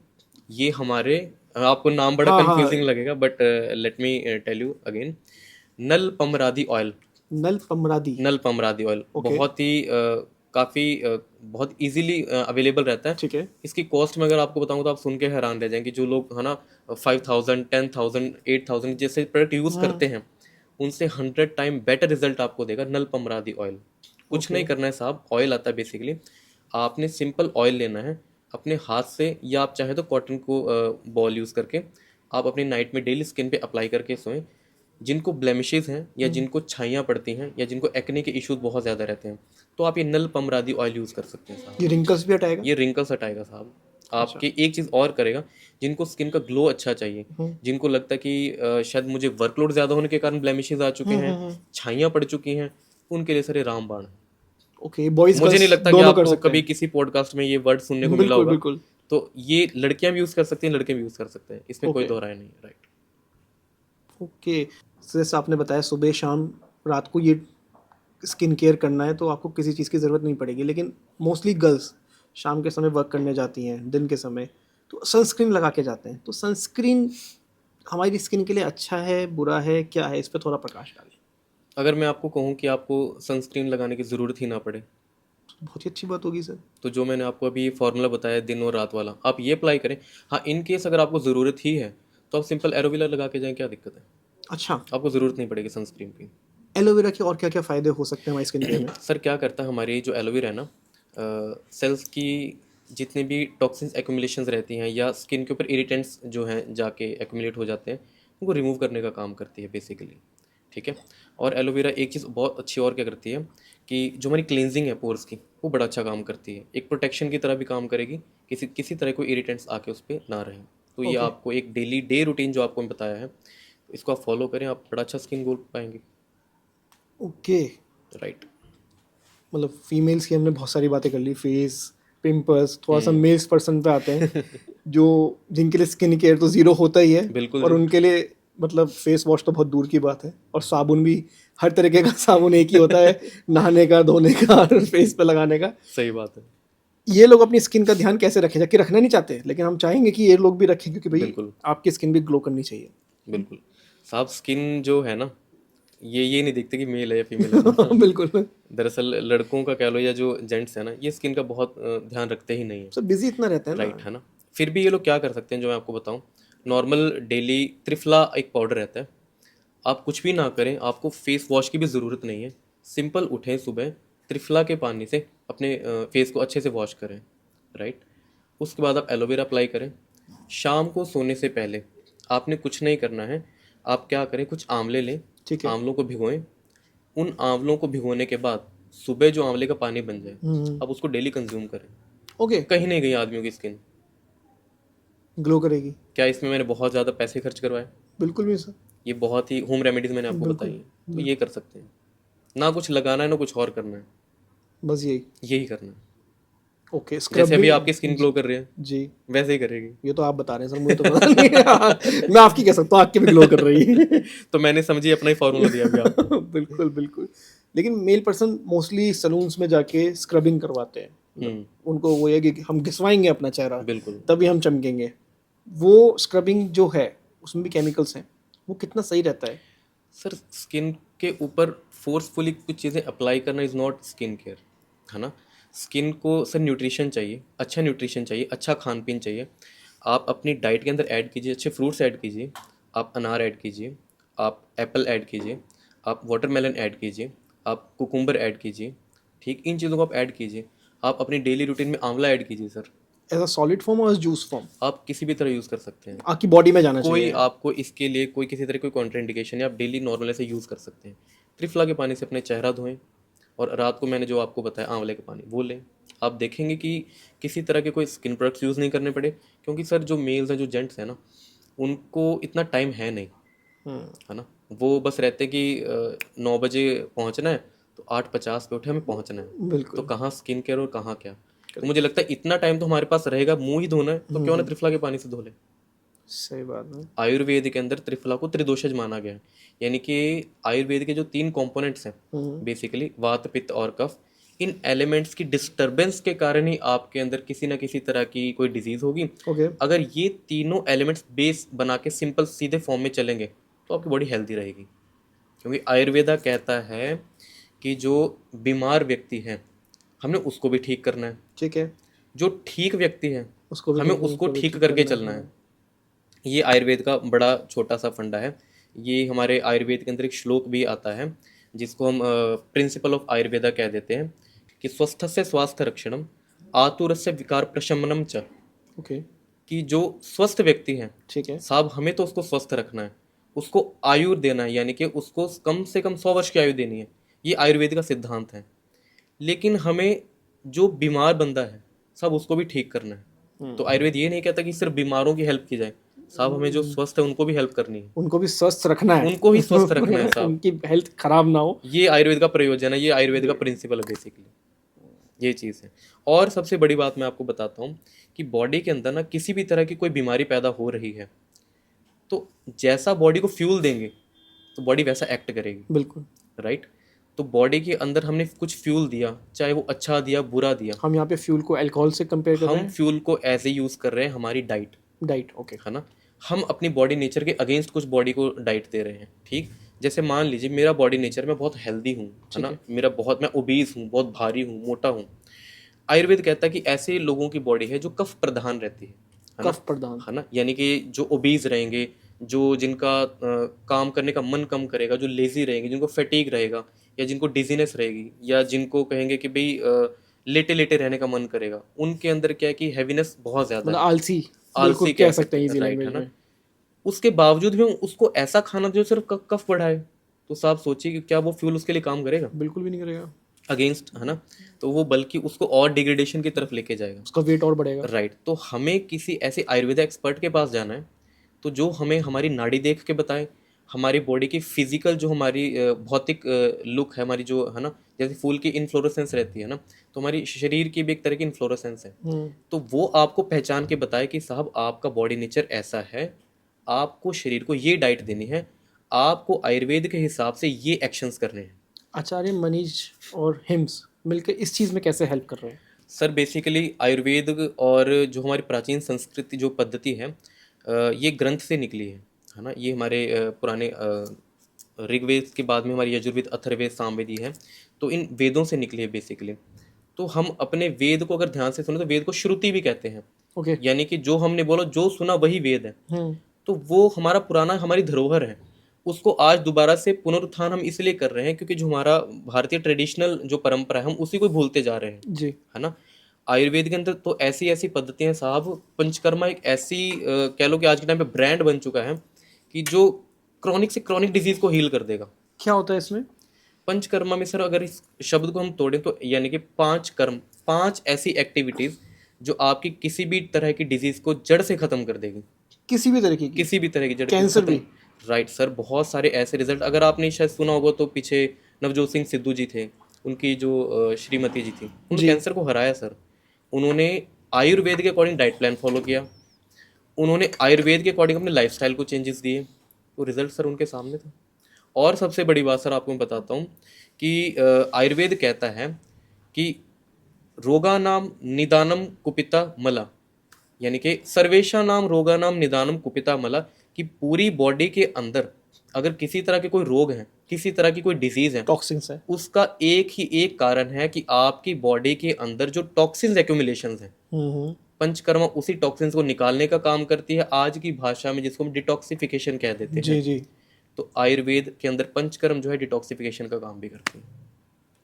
ये हमारे, आपको नाम बड़ा हाँ हाँ। कंफ्यूजिंग लगेगा but let me tell you again. Nalpamaradi oil, Nalpamaradi. Nalpamaradi oil okay. बहुत ही काफ़ी बहुत इजीली अवेलेबल रहता है। ठीक है। इसकी कॉस्ट में अगर आपको बताऊं तो आप सुन के हैरान रह जाएंगे, जो लोग है ना 5,000 10,000 8,000 जैसे प्रोडक्ट यूज़ करते हैं, उनसे 100 टाइम बेटर रिजल्ट आपको देगा नल पमरादी ऑयल। कुछ नहीं करना है साहब, ऑयल आता है बेसिकली, आपने सिंपल ऑयल लेना है अपने हाथ से, या आप चाहे तो कॉटन को बॉल यूज़ करके आप अपनी नाइट में डेली स्किन पे अप्लाई करके सोएं। जिनको ब्लेमिशेस हैं, या जिनको छाइयाँ पड़ती हैं, या जिनको एक्ने के इश्यूज बहुत ज़्यादा रहते हैं, तो आप ये नल पमरादी ऑयल यूज़ कर सकते हैं साहब। ये रिंकल्स भी हटाएगा? ये रिंकल्स हटाएगा साहब। अच्छा। आपके एक चीज़ और करेगा, जिनको स्किन का ग्लो अच्छा चाहिए, जिनको लगता है कि शायद मुझे वर्कलोड ज़्यादा होने के कारण ब्लेमिशेस आ चुके हैं, छाइयाँ पड़ चुकी हैं, उनके लिए सर ये रामबाण है। ओके, बॉयज मुझे नहीं गर्ल्स लगता कि दोनों कर आपको सकते कभी हैं। किसी पॉडकास्ट में ये वर्ड सुनने को मिला बिल्कुल होगा। बिल्कुल। तो ये लड़कियां भी यूज कर सकती हैं, लड़के भी यूज कर सकते हैं, इसमें कोई ओके दो राय नहीं। राइट। ओके। जैसे आपने बताया सुबह शाम रात को ये स्किन केयर करना है तो आपको किसी चीज़ की ज़रूरत नहीं पड़ेगी, लेकिन मोस्टली गर्ल्स शाम के समय वर्क करने जाती हैं, दिन के समय तो सनस्क्रीन लगा के जाते हैं। तो सनस्क्रीन हमारी स्किन के लिए अच्छा है, बुरा है, क्या है, इस पर थोड़ा प्रकाश डालें। अगर मैं आपको कहूँ कि आपको सनस्क्रीन लगाने की ज़रूरत ही ना पड़े, बहुत ही अच्छी बात होगी सर। तो जो मैंने आपको अभी फार्मूला बताया दिन और रात वाला, आप ये अप्लाई करें। हाँ, इन केस अगर आपको ज़रूरत ही है तो आप सिंपल एलोवेरा लगा के जाएं, क्या दिक्कत है? अच्छा, आपको ज़रूरत नहीं पड़ेगी सनस्क्रीन की। एलोवेरा के और क्या क्या फ़ायदे हो सकते हैं हमारी स्किन केयर में? सर क्या करता है, हमारी जो एलोवेरा है ना, सेल्स की जितने भी टॉक्सिन्स एक्यूमुलेशंस रहती हैं या स्किन के ऊपर इरिटेंट्स जो हैं जाके एक्यूमुलेट हो जाते हैं, उनको रिमूव करने का काम करती है बेसिकली। ठीक है। और एलोवेरा एक चीज़ बहुत अच्छी और क्या करती है कि जो हमारी क्लींजिंग है पोर्स की, वो बड़ा अच्छा काम करती है, एक प्रोटेक्शन की तरह भी काम करेगी, किसी किसी तरह कोई इरिटेंट्स आके उस पर ना रहें। तो ये ओके आपको एक डेली डे रूटीन जो आपको मैं बताया है, तो इसको आप फॉलो करें, आप बड़ा अच्छा स्किन ग्लो पाएंगे। ओके। राइट। मतलब फीमेल्स की हमने बहुत सारी बातें कर ली, फेस, पिंपल्स, थोड़ा सा मेल्स पर्सन पे आते हैं जो जिनके लिए स्किन केयर तो ज़ीरो होता ही है, बिल्कुल और जी। उनके लिए मतलब फेस वॉश तो बहुत दूर की बात है, और साबुन भी हर तरीके का साबुन एक ही होता है, नहाने का, धोने का और फेस पे लगाने का। सही बात है। ये लोग अपनी स्किन का ध्यान कैसे रखें, जबकि रखना नहीं चाहते, लेकिन हम चाहेंगे कि ये लोग भी रखें क्योंकि भाई बिल्कुल आपकी स्किन भी ग्लो करनी चाहिए। बिल्कुल। साहब स्किन जो है ना, ये नहीं देखते कि मेल है या फीमेल है ना। बिल्कुल। दरअसल लड़कों का कह लो या जो जेंट्स है ना, ये स्किन का बहुत ध्यान रखते ही नहीं है। सब बिजी इतना रहते हैं ना। राइट है ना। फिर भी ये लोग क्या कर सकते हैं, जो मैं आपको बताऊं, नॉर्मल डेली त्रिफला एक पाउडर रहता है, आप कुछ भी ना करें, आपको फेस वॉश की भी ज़रूरत नहीं है। सिंपल उठें सुबह, त्रिफला के पानी से अपने फेस को अच्छे से वॉश करें। राइट। उसके बाद आप एलोवेरा अप्लाई करें। शाम को सोने से पहले आपने कुछ नहीं करना है, आप क्या करें, कुछ आंवले लें, ठीक है। आंवलों को भिगोएं। उन आंवलों को भिगोने के बाद सुबह जो आंवले का पानी बन जाए, आप उसको डेली कंज्यूम करें। ओके। कहीं नहीं गई आदमियों की स्किन। ग्लो करेगी। क्या इसमें मैंने बहुत ज़्यादा पैसे खर्च करवाए? बिल्कुल भी सर। ये बहुत ही होम रेमेडीज़ मैंने आपको बताई बिल्कुल हैं, तो ये कर सकते हैं। ना कुछ लगाना है ना कुछ और करना है, बस यही। यही करना है। ओके, स्क्रब जैसे अभी भी। आपकी स्किन ग्लो कर रही है, जी। वैसे ही करेगी। ये तो आप बता रहे हैं सर, मुझे तो पता नहीं है। मैं आपकी कह सकता हूँ, आपकी भी ग्लो कर रही है। तो मैंने समझी अपना ही फॉर्मूला दिया अभी आपको। बिल्कुल बिल्कुल। लेकिन मेल पर्सन मोस्टली सलून्स में जाके स्क्रबिंग करवाते हैं, उनको वो है कि हम घिसवाएंगे अपना चेहरा बिल्कुल। तभी हम चमकेंगे। वो स्क्रबिंग जो है उसमें भी केमिकल्स हैं, वो कितना सही रहता है? सर स्किन के ऊपर फोर्सफुली कुछ चीज़ें अप्लाई करना इज़ नॉट स्किन केयर, है ना। स्किन को सर न्यूट्रिशन चाहिए, अच्छा न्यूट्रिशन चाहिए, अच्छा खान पीन चाहिए। आप अपनी डाइट के अंदर ऐड कीजिए, अच्छे फ्रूट्स ऐड कीजिए, आप अनार ऐड कीजिए, आप एप्पल ऐड कीजिए, आप वाटरमेलन ऐड कीजिए, आप कुकुम्बर ऐड कीजिए। ठीक, इन चीज़ों को आप ऐड कीजिए। आप अपनी डेली रूटीन में आंवला ऐड कीजिए sir. As a solid form और जूस फॉर्म? आप किसी भी तरह यूज़ कर सकते हैं। आपकी बॉडी में जाना कोई चाहिए। आपको इसके लिए कोई किसी तरह कोई कॉन्ट्राइंडिकेशन है, आप डेली नॉर्मल ऐसे यूज़ कर सकते हैं। त्रिफला के पानी से अपने चेहरा धोएं, और रात को मैंने जो आपको बताया आंवले का पानी वो लें। आप देखेंगे कि किसी तरह के कोई स्किन प्रोडक्ट्स यूज़ नहीं करने पड़े, क्योंकि सर जो मेल्स हैं, जो जेंट्स हैं ना, उनको इतना टाइम है नहीं, है ना। वो बस रहते कि 9 बजे पहुंचना है, तो 8:50 पे उठे हमें पहुंचना है। तो बिल्कुल कहाँ स्किन केयर और कहाँ क्या। तो मुझे लगता है इतना टाइम तो हमारे पास रहेगा, मुंह ही धोना है तो क्यों ना त्रिफला के पानी से धो ले। सही बात है। आयुर्वेद के अंदर त्रिफला को त्रिदोषज माना गया है, यानी कि आयुर्वेद के जो 3 कंपोनेंट्स हैं, बेसिकली वात पित्त और कफ, इन एलिमेंट्स की डिस्टरबेंस के कारण ही आपके अंदर किसी ना किसी तरह की कोई डिजीज होगी। ओके। अगर ये तीनों एलिमेंट्स बेस बना के सिंपल सीधे फॉर्म में चलेंगे तो आपकी बॉडी हेल्दी रहेगी। क्योंकि आयुर्वेदा कहता है कि जो बीमार व्यक्ति है, हमने उसको भी ठीक करना है, ठीक है। जो ठीक व्यक्ति है उसको भी हमें ठीक, उसको उनको भी ठीक ठीक करके करना चलना है। है। ये आयुर्वेद का बड़ा छोटा सा फंडा है। ये हमारे आयुर्वेद के अंदर एक श्लोक भी आता है, जिसको हम प्रिंसिपल ऑफ आयुर्वेदा कह देते हैं, कि स्वस्थस्य स्वास्थ्य रक्षणम आतुरस्य विकार प्रशमनम च। ओके। कि जो स्वस्थ व्यक्ति है ठीक है। साहब, हमें तो उसको स्वस्थ रखना है, उसको आयु देना है, यानी कि उसको कम से कम 100 वर्ष की आयु देनी है। ये आयुर्वेद का सिद्धांत है। लेकिन हमें जो बीमार बंदा है साहब, उसको भी ठीक करना है। तो आयुर्वेद ये नहीं कहता कि सिर्फ बीमारों की हेल्प की जाए साहब, हमें जो स्वस्थ है उनको भी हेल्प करनी है, उनको भी स्वस्थ रखना है। उनको ही स्वस्थ रखना है साहब। उनकी हेल्थ खराब ना हो। ये आयुर्वेद का प्रयोजन है, ये आयुर्वेद का प्रिंसिपल है बेसिकली। ये चीज़ है। और सबसे बड़ी बात मैं आपको बताता हूँ कि बॉडी के अंदर ना किसी भी तरह की कोई बीमारी पैदा हो रही है तो जैसा बॉडी को फ्यूल देंगे तो बॉडी वैसा एक्ट करेगी, बिल्कुल। राइट। तो बॉडी के अंदर हमने कुछ फ्यूल दिया, चाहे वो अच्छा दिया बुरा दिया, हम यहाँ पे फ्यूल को अल्कोहल से कंपेयर कर रहे हम फ्यूल को ऐसे यूज़ कर रहे हैं हमारी डाइट, हैं। Diet, okay. है ना। हम अपनी बॉडी नेचर के अगेंस्ट कुछ बॉडी को डाइट दे रहे हैं, ठीक। जैसे मान लीजिए मेरा बॉडी नेचर में बहुत हेल्दी हूँ, है ना, मेरा बहुत, मैं ओबीज हूँ, बहुत भारी हूँ, मोटा हूँ। आयुर्वेद कहता है कि ऐसे लोगों की बॉडी है जो कफ प्रधान रहती है ना, कफ प्रदान। है ना। यानी कि जो ओबीज रहेंगे, जो जिनका काम करने का मन कम करेगा, जो लेजी रहेंगे, जिनको फैटीग रहेगा, या जिनको डिजीनेस रहेगी, या जिनको कहेंगे कि भाई लेटे लेटे रहने का मन करेगा, उनके अंदर क्या है कि हैवीनेस बहुत ज़्यादा मतलब है, आलसी, बिल्कुल आलसी कह कह सकते हैं सकते इजी हैं, राइट, है लैंग्वेज ना। में। उसके बावजूद भी हम उसको ऐसा खाना जो सिर्फ कफ बढ़ाए, तो साहब सोचिए कि क्या वो फ्यूल उसके लिए काम करेगा बिल्कुल भी नहीं करेगा, अगेंस्ट, है ना। तो वो बल्कि उसको और डिग्रेडेशन की तरफ लेके जाएगा, उसका वेट और बढ़ेगा। राइट। तो हमें किसी ऐसे आयुर्वेदा एक्सपर्ट के पास जाना है तो जो हमें हमारी नाड़ी देख के बताए, हमारी बॉडी की फिजिकल जो हमारी भौतिक लुक है हमारी, जो है ना, जैसे फूल की इन्फ्लोरेसेंस रहती है ना, तो हमारी शरीर की भी एक तरह की इन्फ्लोरेसेंस है। तो वो आपको पहचान के बताए कि साहब आपका बॉडी नेचर ऐसा है, आपको शरीर को ये डाइट देनी है, आपको आयुर्वेद के हिसाब से ये एक्शंस करने हैं। आचार्य मनीष और हिम्स मिलकर इस चीज़ में कैसे हेल्प कर रहे हैं? सर बेसिकली आयुर्वेद और जो हमारी प्राचीन संस्कृति जो पद्धति है ये ग्रंथ से निकली है ना। ये हमारे पुराने ऋग्वेद के बाद में हमारी यजुर्वेद, अथर्ववेद, सामवेद ही है। तो इन वेदों से निकली है बेसिकली। तो हम अपने वेद को अगर ध्यान से सुने तो वेद को श्रुति भी कहते हैं, ओके। यानी कि जो हमने बोलो जो सुना वही वेद है। हम्म। तो वो हमारा पुराना, हमारी धरोहर है, उसको आज दोबारा से पुनरुत्थान हम इसलिए कर रहे हैं क्योंकि जो हमारा भारतीय ट्रेडिशनल जो परंपरा है हम उसी को भूलते जा रहे हैं, जी। है ना। आयुर्वेद के अंदर तो ऐसी ऐसी पद्धतियां हैं साहब, पंचकर्मा एक ऐसी कह लो कि आज के टाइम पे ब्रांड बन चुका है कि जो क्रॉनिक से क्रॉनिक डिजीज को हील कर देगा। क्या होता है इसमें? पंचकर्मा में सर अगर इस शब्द को हम तोड़ें तो यानी कि 5 कर्म, 5 ऐसी एक्टिविटीज जो आपकी किसी भी तरह की डिजीज को जड़ से खत्म कर देगी, किसी भी तरीके की? किसी भी तरह की जड़ की कैंसर खत्म। भी? राइट सर, बहुत सारे ऐसे रिजल्ट, अगर आपने शायद सुना होगा तो पीछे नवजोत सिंह सिद्धू जी थे, उनकी जो श्रीमती जी थी, उन्होंने जी। कैंसर को हराया सर। उन्होंने आयुर्वेद के अकॉर्डिंग डाइट प्लान फॉलो किया, उन्होंने आयुर्वेद के अकॉर्डिंग अपने लाइफस्टाइल को चेंजेस दिए, तो रिजल्ट सर उनके सामने था। और सबसे बड़ी बात सर आपको मैं बताता हूँ कि आयुर्वेद कहता है कि रोगानाम निदानम कुपिता मला, यानी कि सर्वेशा नाम रोगानाम निदानम कुपिता मला, कि पूरी बॉडी के अंदर अगर किसी तरह के कोई रोग हैं, किसी तरह की कोई डिजीज है, टॉक्सिन्स है। उसका एक ही एक कारण है कि आपकी बॉडी के अंदर जो टॉक्सिन्स एक्यूमुलेशंस हैं, पंचकर्मा उसी टॉक्सिन्स को निकालने का काम करती है, आज की भाषा में जिसको हम डिटॉक्सिफिकेशन कह देते जी हैं। जी। तो आयुर्वेद के अंदर पंचकर्म जो है डिटॉक्सिफिकेशन का काम भी करती है,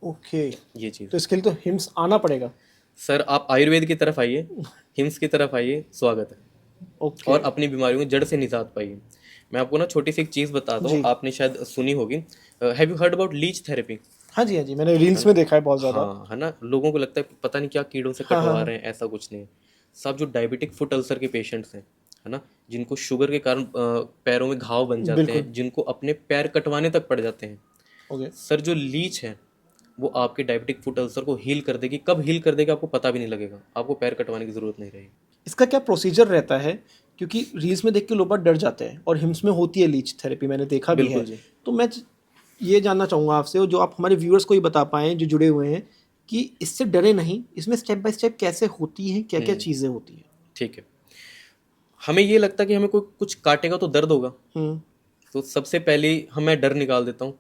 ओके। ये चीज़। तो इसके लिए तो हिम्स आना पड़ेगा। सर आप आयुर्वेद की तरफ आइए, हिम्स की तरफ आइए, स्वागत है। ओके। और अपनी बीमारियों को जड़ से निजात पाइए। मैं आपको ना छोटी सी एक चीज़ बताता हूँ, जी। आपने शायद सुनी होगी, have you heard about leech therapy? हाँ जी, हाँ जी, मैंने रील्स में देखा है बहुत ज़्यादा। हाँ, है ना। लोगों को लगता है पता नहीं क्या कीड़ों से हाँ हाँ कटवा हाँ। रहे हैं, ऐसा कुछ नहीं है। सब जो डायबिटिक फुट अल्सर के पेशेंट्स हैं, है ना, जिनको शुगर के कारण पैरों में घाव बन जाते बिल्कुल। हैं, जिनको अपने पैर कटवाने तक पड़ जाते हैं, ओके। सर जो लीच है वो आपके डायबिटिक फुट अल्सर को हील कर देगी। कब हील कर देगी आपको पता भी नहीं लगेगा, आपको पैर कटवाने की ज़रूरत नहीं रहेगी। इसका क्या प्रोसीजर रहता है? क्योंकि रील्स में देख के लोग बहुत डर जाते हैं, और हिम्स में होती है लीच थेरेपी, मैंने देखा भी है। बिल्कुल जी। तो मैं ये जानना चाहूँगा आपसे, और जो आप हमारे व्यूअर्स को ही बता पाएँ जो जुड़े हुए हैं, कि इससे डरे नहीं, इसमें स्टेप बाय स्टेप कैसे होती है, क्या क्या चीज़ें होती हैं? ठीक है। हमें ये लगता है कि हमें कोई कुछ काटेगा तो दर्द होगा, हम्म। तो सबसे पहले मैं डर निकाल देता हूँ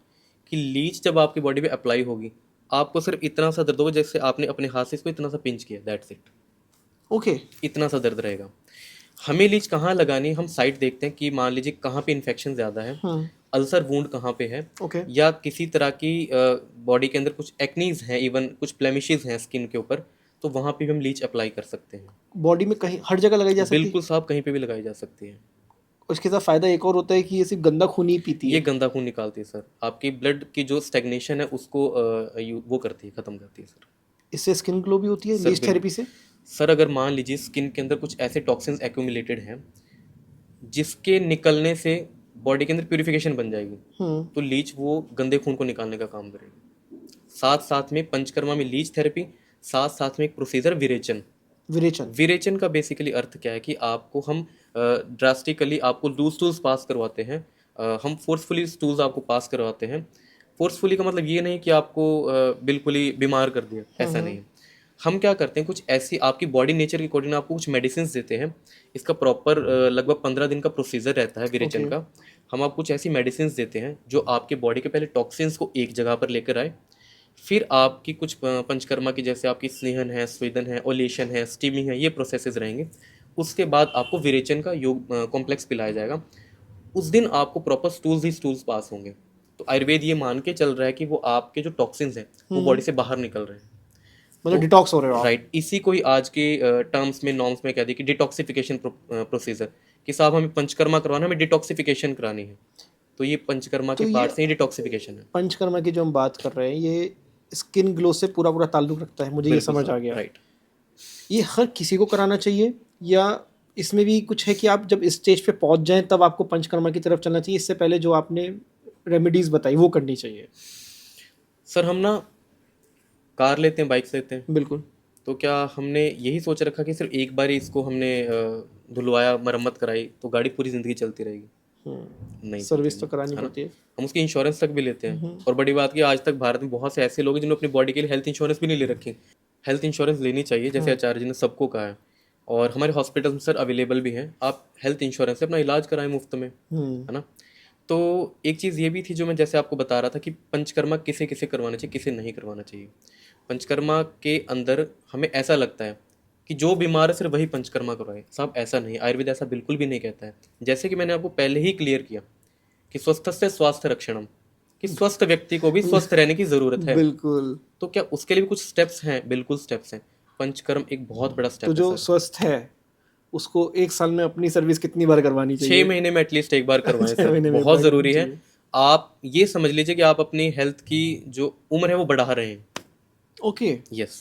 कि लीच जब आपकी बॉडी पे अप्लाई होगी, आपको सिर्फ इतना सा दर्द होगा जैसे आपने अपने हाथ से इसको इतना सा पिंच किया, दैट्स इट। ओके। इतना सा दर्द रहेगा। हमें लीच कहाँ लगानी है, हम साइट देखते हैं कि मान लीजिए कहाँ पे इन्फेक्शन ज़्यादा है, अल्सर वूंड कहाँ पे है, ओके। या किसी तरह की बॉडी के अंदर कुछ एक्नीज हैं, इवन कुछ ब्लेमिशेस हैं स्किन के ऊपर, तो वहाँ पे भी हम लीच अप्लाई कर सकते हैं। बॉडी में कहीं हर जगह लगाई जा सकती है? बिल्कुल साहब, कहीं पे भी लगाई जा सकती है। उसके साथ फ़ायदा एक और होता है कि ये सिर्फ गंदा खून ही पीती ये है। गंदा खून निकालती है सर, आपकी ब्लड की जो स्टेगनेशन है उसको वो करती है, ख़त्म करती है सर। इससे स्किन ग्लो भी होती है सर लीच थेरेपी से? सर अगर मान लीजिए स्किन के अंदर कुछ ऐसे टॉक्सिन्स एक्यूमुलेटेड हैं जिसके निकलने से बॉडी के अंदर प्यूरिफिकेशन बन जाएगी, तो लीच वो गंदे खून को निकालने का काम करेगी। साथ साथ में पंचकर्मा में लीच थेरेपी, साथ साथ में एक प्रोसीजर विरेचन। विरेचन। विरेचन का बेसिकली अर्थ क्या है कि आपको हम ड्रास्टिकली आपको लूज स्टूल्स पास करवाते हैं। हम फोर्सफुली स्टूल्स आपको पास करवाते हैं। फोर्सफुली का मतलब ये नहीं कि आपको बिल्कुल ही बीमार कर दिया, ऐसा नहीं है। हम क्या करते हैं, कुछ ऐसी आपकी बॉडी नेचर के अकॉर्डिंग आपको कुछ मेडिसिन देते हैं। इसका प्रॉपर लगभग 15 दिन का प्रोसीजर रहता है विरेचन ओके। का। हम आपको कुछ ऐसी मेडिसिन देते हैं जो आपके बॉडी के पहले टॉक्सिन्स को एक जगह पर लेकर आए, फिर आपकी कुछ पंचकर्मा की जैसे आपकी स्नेहन है, स्वेदन है, ओलेशन है, स्टीमिंग है, ये प्रोसेसेस रहेंगे। उसके बाद आपको विरेचन का योग कॉम्प्लेक्स पिलाया जाएगा। उस दिन आपको प्रॉपर स्टूल्स ही स्टूल्स पास होंगे। तो आयुर्वेद ये मान के चल रहा है कि वो आपके जो टॉक्सिन्स हैं वो बॉडी से बाहर निकल रहे हैं। मतलब तो डिटॉक्स हो रहे हो आप। राइट, इसी को ही आज के टर्म्स में, नॉर्म्स में कह दी कि डिटॉक्सिफिकेशन प्रोसीजर, कि साहब हमें पंचकर्मा करवाना, हमें डिटॉक्सिफिकेशन करानी है। तो ये पंचकर्मा के तो ये पार्ट से ही डिटॉक्सिफिकेशन है। पंचकर्मा की जो हम बात कर रहे हैं, ये स्किन ग्लो से पूरा पूरा ताल्लुक रखता है, मुझे ये बिल्कुल समझ आ साहब, गया। राइट। ये हर किसी को कराना चाहिए, या इसमें भी कुछ है कि आप जब इस स्टेज पे पहुंच जाएं तब आपको पंचकर्मा की तरफ चलना चाहिए, इससे पहले जो आपने रेमेडीज बताई वो करनी चाहिए? सर हम ना कार लेते हैं, बाइक्स लेते हैं, बिल्कुल। तो क्या हमने यही सोच रखा कि सिर्फ एक बार ही इसको हमने धुलवाया, मरम्मत कराई तो गाड़ी पूरी ज़िंदगी चलती रहेगी? नहीं चलती सर्विस जी, तो करानी है ना। पड़ती है। हम उसकी इंश्योरेंस तक भी लेते हैं। और बड़ी बात कि आज तक भारत में बहुत से ऐसे लोग हैं जिन्होंने अपनी बॉडी के लिए हेल्थ इंश्योरेंस भी नहीं ले रखी। हेल्थ इंश्योरेंस लेनी चाहिए, जैसे आचार्य जी ने सबको कहा है। और हमारे हॉस्पिटल में सर अवेलेबल भी हैं, आप हेल्थ इंश्योरेंस से अपना इलाज कराएं मुफ्त में, है ना। तो एक चीज़ ये भी थी जो मैं जैसे आपको बता रहा था कि पंचकर्मा किसे किसे करवाना चाहिए, किसे नहीं करवाना चाहिए। पंचकर्मा के अंदर हमें ऐसा लगता है कि जो बीमार है सिर्फ वही पंचकर्मा करवाए, साहब ऐसा नहीं, आयुर्वेद ऐसा बिल्कुल भी नहीं कहता है। जैसे कि मैंने आपको पहले ही क्लियर किया कि स्वस्थस्य स्वास्थ्य रक्षणम, कि स्वस्थ व्यक्ति को भी स्वस्थ रहने की जरूरत है। बिल्कुल। तो क्या उसके लिए भी कुछ स्टेप्स हैं? बिल्कुल स्टेप्स हैं। पंचकर्म एक बहुत बड़ा तो स्टेप है जो सर। स्वस्थ है उसको एक साल में अपनी सर्विस कितनी बार करवानी 6 महीने चाहिए? में एटलीस्ट एक बार करवाएं 6 सर, महीने में एक बहुत बार करनी ज़रूरी है। चाहिए। आप ये समझ लीजिए कि आप अपनी हेल्थ की जो उम्र है वो बढ़ा रहे हैं। ओके। यस,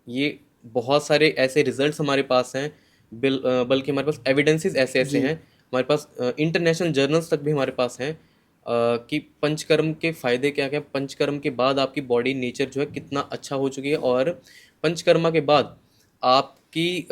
ये बहुत सारे ऐसे रिजल्ट्स हमारे पास हैं। बल्कि हमारे पास एविडेंसेस ऐसे ऐसे जी। हैं, हमारे पास इंटरनेशनल जर्नल्स तक भी हमारे पास हैं कि पंचकर्म के फ़ायदे क्या क्या, पंचकर्म के बाद आपकी बॉडी नेचर जो है कितना अच्छा हो चुकी है, और पंचकर्मा के बाद आपकी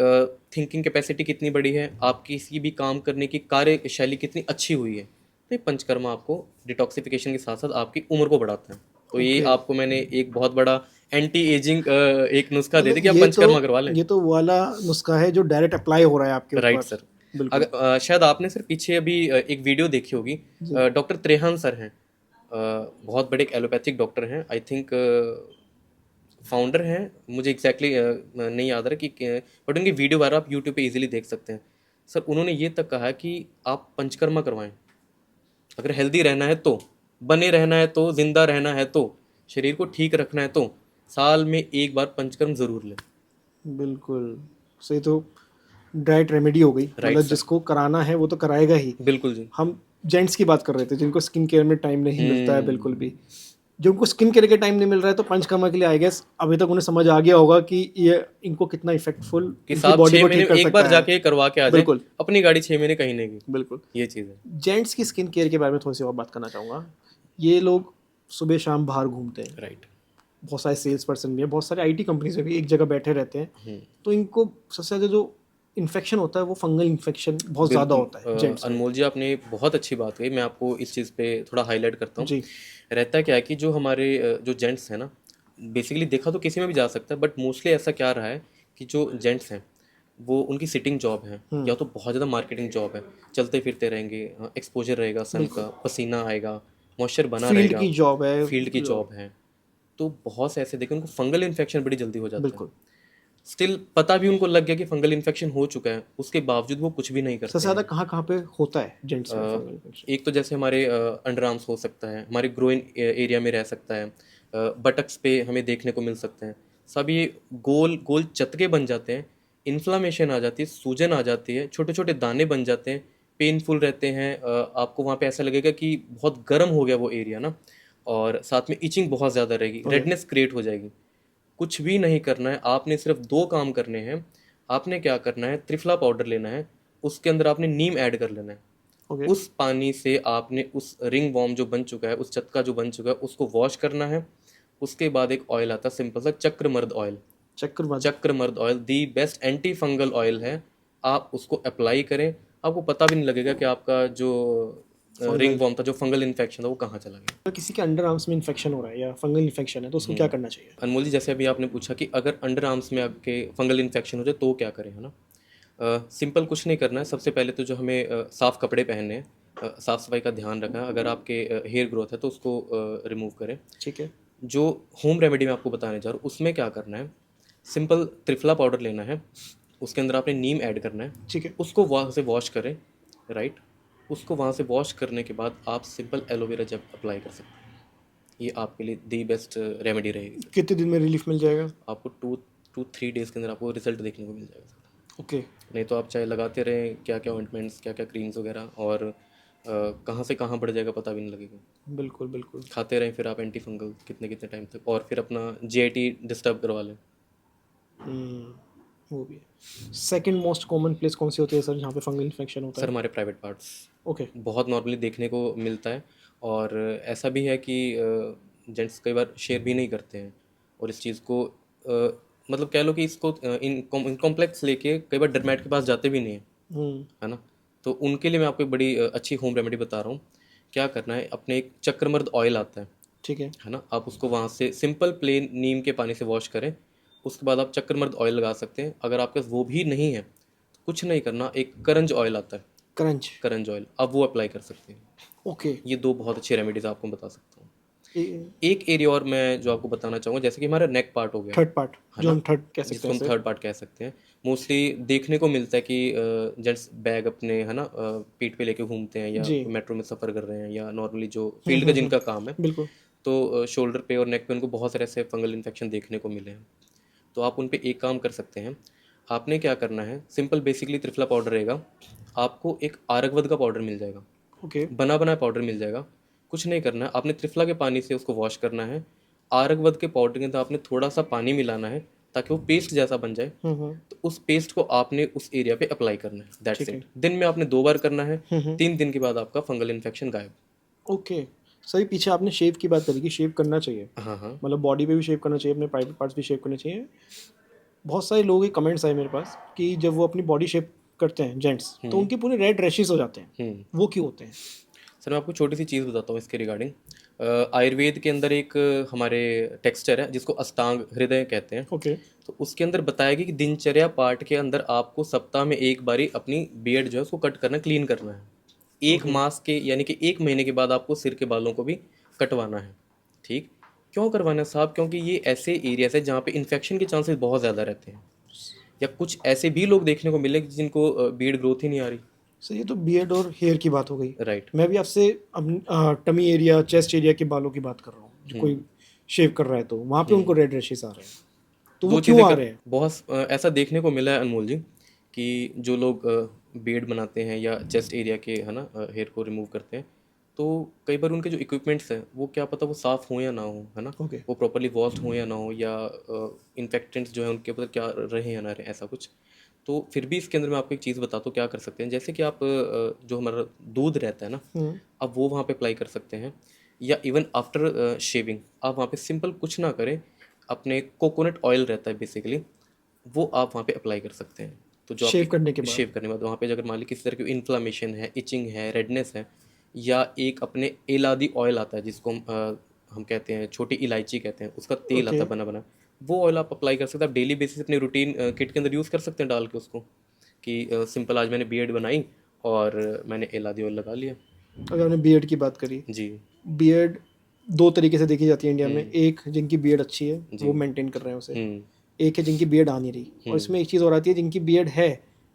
थिंकिंग कैपेसिटी कितनी बड़ी है, आपकी किसी भी काम करने की कार्यशैली कितनी अच्छी हुई है। तो ये पंचकर्मा आपको डिटॉक्सिफिकेशन के साथ साथ आपकी उम्र को बढ़ाता है। तो ये ओके। आपको मैंने एक बहुत बड़ा एंटी एजिंग एक नुस्खा दे मतलब दी कि आप पंचकर्मा करवा लें। ये तो वो वाला नुस्खा है जो डायरेक्ट अप्लाई हो रहा है आपके राइट ऊपर। सर। बिल्कुल। अगर शायद आपने सर पीछे अभी एक वीडियो देखी होगी, जी। डॉक्टर त्रेहान सर हैं, बहुत बड़े एक एलोपैथिक डॉक्टर हैं, आई थिंक फाउंडर हैं, मुझे एग्जैक्टली नहीं याद रहा कि बट उनकी वीडियो वगैरह आप यूट्यूब पे इजीली देख सकते हैं। सर उन्होंने ये तक कहा कि आप पंचकर्मा करवाएं, अगर हेल्दी रहना है तो, बने रहना है तो, जिंदा रहना है तो, शरीर को ठीक रखना है तो साल में एक बार पंचकर्म जरूर लें। बिल्कुल सही। तो डाइट रेमेडी हो गई, राइट मतलब सर, जिसको कराना है वो तो कराएगा ही। बिल्कुल जी। हम जेंट्स की बात कर रहे थे जिनको स्किन केयर में टाइम नहीं मिलता है बिल्कुल हम्म। भी। जो उनको स्किन केयर के टाइम नहीं मिल रहा है तो पंचकर्मा के लिए आई गेस अभी तक उन्हें समझ आ गया होगा कि ये इनको कितना इफेक्टफुल कि इनकी साहब बॉडी छः को महीने ठीक में कर एक बार सकता है। जाके करवा के आ जाए, बिल्कुल। अपनी गाड़ी 6 महीने कहीं नहीं गई। बिल्कुल। ये चीज़ है। जेंट्स की स्किन केयर के बारे में थोड़ी सी और बात करना चाहूँगा। ये लोग सुबह शाम बाहर घूमते हैं, राइट। बहुत सारे सेल्स पर्सन भी हैं, बहुत सारे आईटी कंपनीज में भी एक जगह बैठे रहते हैं, तो इनको सबसे ज़्यादा जो इन्फेक्शन होता है वो फंगल इन्फेक्शन बहुत ज़्यादा बिल्कुल होता है जेंट्स में। अनमोल जी, आपने बहुत अच्छी बात कही, मैं आपको इस चीज़ पे थोड़ा हाईलाइट करता हूँ। जी। रहता क्या है कि जो हमारे जो जेंट्स हैं ना, बेसिकली देखा तो किसी में भी जा सकता है, बट मोस्टली ऐसा क्या रहा है कि जो जेंट्स हैं वो उनकी सिटिंग जॉब है, या तो बहुत ज़्यादा मार्केटिंग जॉब है, चलते फिरते रहेंगे, एक्सपोजर रहेगा सन का, पसीना आएगा, मॉइस्चर बना फील्ड रहेगा, की जॉब है। फील्ड की जॉब है। तो बहुत से ऐसे देखे उनको फंगल इन्फेक्शन बड़ी जल्दी हो जाता है। बिल्कुल। स्टिल पता भी उनको लग गया कि फंगल इन्फेक्शन हो चुका है, उसके बावजूद वो कुछ भी नहीं सबसे करते ज़्यादा हैं। कहाँ कहाँ पे होता है जेंट्स में फंगल इन्फेक्शन? एक तो जैसे हमारे अंडर आर्म्स हो सकता है, हमारे ग्रोइन एरिया में रह सकता है, बटक्स पे हमें देखने को मिल सकते हैं। सब ये गोल गोल चतके बन जाते हैं, इन्फ्लामेशन आ जाती है, सूजन आ जाती है, छोटे छोटे दाने बन जाते हैं, पेनफुल रहते हैं। आपको वहाँ पे ऐसा लगेगा कि बहुत गर्म हो गया वो एरिया ना, और साथ में इचिंग बहुत ज़्यादा रहेगी, ओके। रेडनेस क्रिएट हो जाएगी। कुछ भी नहीं करना है, आपने सिर्फ दो काम करने हैं। आपने क्या करना है, त्रिफला पाउडर लेना है, उसके अंदर आपने नीम ऐड कर लेना है। ओके। उस पानी से आपने उस रिंग वॉर्म जो बन चुका है, उस चटका जो बन चुका है, उसको वॉश करना है। उसके बाद एक ऑयल आता है सिंपल सा, चक्रमर्द ऑयल। चक्रमर्द oil the best anti fungal oil है। आप उसको अप्लाई करें, आपको पता भी नहीं लगेगा कि आपका जो रिंग वॉर्म था, जो फंगल इन्फेक्शन था, वो कहाँ चला गया। अगर किसी के अंडर आर्म्स में इन्फेक्शन हो रहा है या फंगल इन्फेक्शन है तो उसको क्या करना चाहिए? अनमोल जी, जैसे अभी आपने पूछा कि अगर अंडर आर्म्स में आपके फंगल इन्फेक्शन हो जाए तो क्या करें, है ना। सिंपल कुछ नहीं करना है। सबसे पहले तो जो हमें साफ़ कपड़े पहनने हैं, साफ़ सफाई का ध्यान रखना है। अगर आपके हेयर ग्रोथ है तो उसको रिमूव करें। ठीक है। जो होम रेमेडी मैं आपको बताने जा रहा हूँ उसमें क्या करना है, सिंपल त्रिफला पाउडर लेना है, उसके अंदर आपने नीम ऐड करना है, ठीक है। उसको वहाँ से वॉश करें, राइट। उसको वहाँ से वॉश करने के बाद आप सिंपल एलोवेरा जेल अप्लाई कर सकते हैं। ये आपके लिए दी बेस्ट रेमेडी रहेगी सर। कितने दिन में रिलीफ मिल जाएगा? आपको 2-3 डेज़ के अंदर आपको रिजल्ट देखने को मिल जाएगा सर। ओके। नहीं तो आप चाहे लगाते रहें क्या क्या ऑइंटमेंट्स, क्या क्या क्रीम्स वगैरह, और कहाँ से कहाँ बढ़ जाएगा पता भी नहीं लगेगा। बिल्कुल बिल्कुल। खाते रहें फिर आप एंटी फंगल कितने कितने टाइम तक, और फिर अपना जीआईटी डिस्टर्ब करवा लें। वो भी है। सेकंड मोस्ट कॉमन प्लेस कौन सी होती है सर जहाँ पे फंगल इन्फेक्शन होता सर है? हमारे प्राइवेट पार्ट्स ओके। बहुत नॉर्मली देखने को मिलता है, और ऐसा भी है कि जेंट्स कई बार शेयर भी नहीं करते हैं, और इस चीज़ को मतलब कह लो कि इसको इन कॉम्प्लेक्स लेके कई बार डरमैट के पास जाते भी नहीं हैं, हम्म। है ना। तो उनके लिए मैं आपको एक बड़ी अच्छी होम रेमेडी बता रहा हूँ। क्या करना है, अपने एक चक्रमर्द ऑयल आता ठीक है। है ना, आप उसको वहाँ से सिंपल प्लेन नीम के पानी से वॉश करें। उसके बाद आप चक्रमर्द ऑयल लगा सकते हैं। अगर आपके पास वो भी नहीं है तो कुछ नहीं करना, एक करंज ऑयल आता है, क्रंच। करंज ऑयल, आप वो अप्लाई कर सकते हैं। ओके। ये दो बहुत अच्छी रेमेडीज आपको बता सकता हूँ। थर्ड एक एरिया और मैं जो आपको बताना चाहूँगा, जैसे कि हमारा नेक पार्ट हो गया, पार्ट है जो ना, हम थर्ड कह सकते जिसको हैं हम सर। थर्ड पार्ट कह सकते हैं। मोस्टली देखने को मिलता है कि जेंट्स बैग अपने, है ना, पीठ पे लेके घूमते हैं, या जी। मेट्रो में सफ़र कर रहे हैं, या नॉर्मली जो फील्ड का जिनका काम है, बिल्कुल। तो शोल्डर पे और नेक पे उनको बहुत सारे ऐसे फंगल इन्फेक्शन देखने को मिले हैं। तो आप उन पे एक काम कर सकते हैं। आपने क्या करना है, सिंपल बेसिकली त्रिफला पाउडर रहेगा, आपको एक आरगवद का पाउडर मिल जाएगा, ओके। बना बनाया पाउडर मिल जाएगा। कुछ नहीं करना है, आपने त्रिफला के पानी से उसको वॉश करना है। आरगवद के पाउडर के अंदर आपने थोड़ा सा पानी मिलाना है ताकि वो पेस्ट जैसा बन जाए। तो उस पेस्ट को आपने उस एरिया पे अप्लाई करना है, दैट्स ठीक है। इट। दिन में आपने 2 बार करना है। 3 दिन के बाद आपका फंगल इन्फेक्शन गायब। ओके। सही। पीछे आपने शेव की बात करी कि शेव करना चाहिए, हाँ हाँ। मतलब बॉडी पे भी शेव करना चाहिए, अपने प्राइवेट पार्ट्स भी शेव करने चाहिए। बहुत सारे लोगों के कमेंट्स आए मेरे पास कि जब वो अपनी बॉडी शेव करते हैं जेंट्स तो उनके पूरे रेड रैशेस हो जाते हैं, वो क्यों होते हैं? सर मैं आपको छोटी सी चीज़ बताता हूँ इसके रिगार्डिंग। आयुर्वेद के अंदर एक हमारे टेक्सचर है जिसको अष्टांग हृदय कहते हैं। ओके। तो उसके अंदर बताया गया कि दिनचर्या पार्ट के अंदर आपको सप्ताह में एक बारी अपनी बियर्ड जो है उसको कट करना, क्लीन करना है। एक मास के यानी कि 1 महीने के बाद आपको सिर के बालों को भी कटवाना है। ठीक, क्यों करवाना है साहब? क्योंकि ये ऐसे एरियाज है जहाँ पे इन्फेक्शन के चांसेस बहुत ज़्यादा रहते हैं, या कुछ ऐसे भी लोग देखने को मिले जिनको बियर्ड ग्रोथ ही नहीं आ रही। सर ये तो बियर्ड और हेयर की बात हो गई। राइट। मैं भी आपसे टमी एरिया, चेस्ट एरिया के बालों की बात कर रहा हूँ। जो कोई शेव कर रहा है तो वहाँ पे उनको रेड रैशेस आ रहे हैं, तो वो दो क्यों चीज़ें आ कर रहे हैं? बहुत ऐसा देखने को मिला है अनमोल जी, कि जो लोग बीड बनाते हैं या चेस्ट एरिया के, है ना, हेयर को रिमूव करते हैं, तो कई बार उनके जो इक्विपमेंट्स हैं वो क्या पता वो साफ़ हो या ना हो, है ना, ओके। वो प्रॉपरली वॉश्ड हो या ना हो, या इन्फेक्टेंट्स जो है उनके ऊपर क्या रहे या ना रहे, ऐसा कुछ। तो फिर भी इसके अंदर मैं आपको एक चीज़ बताता हूँ क्या कर सकते हैं। जैसे कि आप जो हमारा दूध रहता है ना, आप वो वहाँ पे अप्लाई कर सकते हैं, या इवन आफ्टर शेविंग आप वहाँ पे सिंपल कुछ ना करें, अपने कोकोनट ऑयल रहता है बेसिकली, वो आप वहाँ पे अप्लाई कर सकते हैं। तो जो शेव करने के आपकी बाद। शेव करने के बाद वहाँ पे अगर मान ली किसी तरह की इन्फ्लामेशन है, इचिंग है, रेडनेस है, या एक अपने एलादी ऑयल आता है जिसको हम कहते हैं छोटी इलायची कहते हैं, उसका तेल ओके। आता है बना बना, वो ऑयल आप अप्लाई कर सकते हैं। आप डेली बेसिस अपने रूटीन किट के अंदर यूज़ कर सकते हैं डाल के उसको, कि सिंपल आज मैंने बियर्ड बनाई और मैंने एलादी ऑयल लगा लिया। अगर हमने बियर्ड की बात करी, जी। बियर्ड दो तरीके से देखी जाती है इंडिया में। एक जिनकी बियर्ड अच्छी है वो जी। मेंटेन कर रहे हैं उसे, हम्म। एक है जिनकी बियर्ड आ नहीं रही। और इसमें एक चीज़ और आती है, जिनकी बियर्ड है,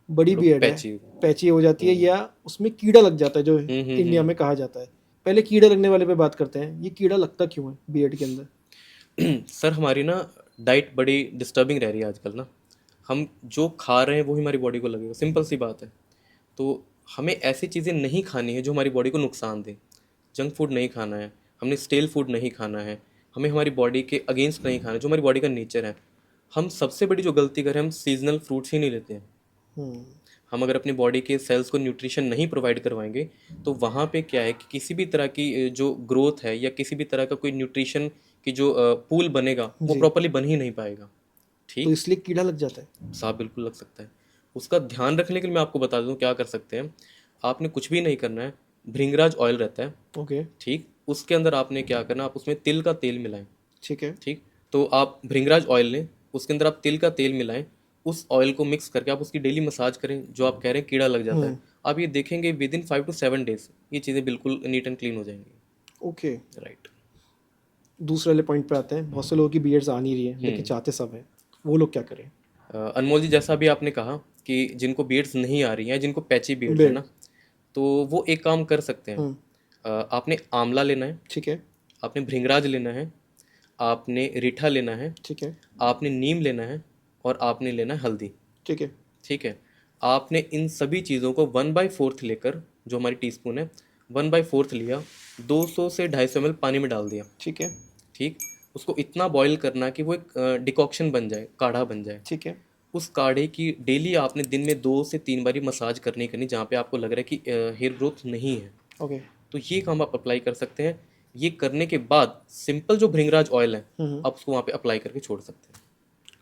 बड़ी बियर्ड है, पैची। पैची हो जाती है, या उसमें कीड़ा लग जाता है जो इंडिया में कहा जाता है। पहले कीड़ा लगने वाले पे बात करते हैं। ये कीड़ा लगता क्यों है बियर्ड के अंदर? सर हमारी ना डाइट बड़ी डिस्टर्बिंग रह रही है आजकल ना। हम जो खा रहे हैं वो ही हमारी बॉडी को लगेगा, सिंपल सी बात है। तो हमें ऐसी चीज़ें नहीं खानी है जो हमारी बॉडी को नुकसान दे। जंक फूड नहीं खाना है, हमने स्टेल फूड नहीं खाना है, हमें हमारी बॉडी के अगेंस्ट नहीं खाना है, जो हमारी बॉडी का नेचर है। हम सबसे बड़ी जो गलती करें, हम सीजनल फ्रूट्स ही नहीं लेते हैं। हम्म। हम अगर अपनी बॉडी के सेल्स को न्यूट्रिशन नहीं प्रोवाइड करवाएंगे तो वहाँ पे क्या है कि किसी भी तरह की जो ग्रोथ है, या किसी भी तरह का कोई न्यूट्रिशन की जो पूल बनेगा वो जी। प्रॉपरली बन ही नहीं पाएगा। ठीक। तो इसलिए कीड़ा लग जाता है। साफ बिल्कुल लग सकता है। उसका ध्यान रखने के लिए मैं आपको बता दूं क्या कर सकते हैं। आपने कुछ भी नहीं करना है। भृंगराज ऑयल रहता है, ओके। ठीक, उसके अंदर आपने क्या करना, आप उसमें तिल का तेल मिलाएं। ठीक है। ठीक, तो आप भृंगराज ऑयल लें, उसके अंदर आप तिल का तेल मिलाएं, उस ऑयल को मिक्स करके आप उसकी डेली मसाज करें। जो आप कह रहे हैं कीड़ा लग जाता है, आप ये देखेंगे विद इन 5 to 7 days ये चीज़ें बिल्कुल नीट एंड क्लीन हो जाएंगी। ओके। राइट। दूसरे वाले पॉइंट पे आते हैं, बहुत से लोगों की बियर्ड्स आ नहीं रही है लेकिन चाहते सब है, वो लोग क्या करें? अनमोल जी, जैसा भी आपने कहा कि जिनको बीड्स नहीं आ रही हैं, जिनको पैची बीड्स है बियर्ड। ना, तो वो एक काम कर सकते हैं। आपने आंवला लेना है, ठीक है। आपने भृंगराज लेना है, आपने रीठा लेना है, ठीक है। आपने नीम लेना है, और आपने लेना है हल्दी। ठीक है। ठीक है। आपने इन सभी चीज़ों को 1/4 लेकर, जो हमारी टीस्पून है, 1/4 लिया, 200 से 250 ml पानी में डाल दिया। ठीक है। ठीक, उसको इतना बॉईल करना कि वो एक डिकॉक्शन बन जाए, काढ़ा बन जाए। ठीक है। उस काढ़े की डेली आपने दिन में 2 से 3 बारी मसाज करनी जहाँ पे आपको लग रहा है कि हेयर ग्रोथ नहीं है। ओके। तो ये काम आप अप्लाई कर सकते हैं। ये करने के बाद सिंपल जो भृंगराज ऑयल है, आप उसको वहाँ पे अप्लाई करके छोड़ सकते हैं।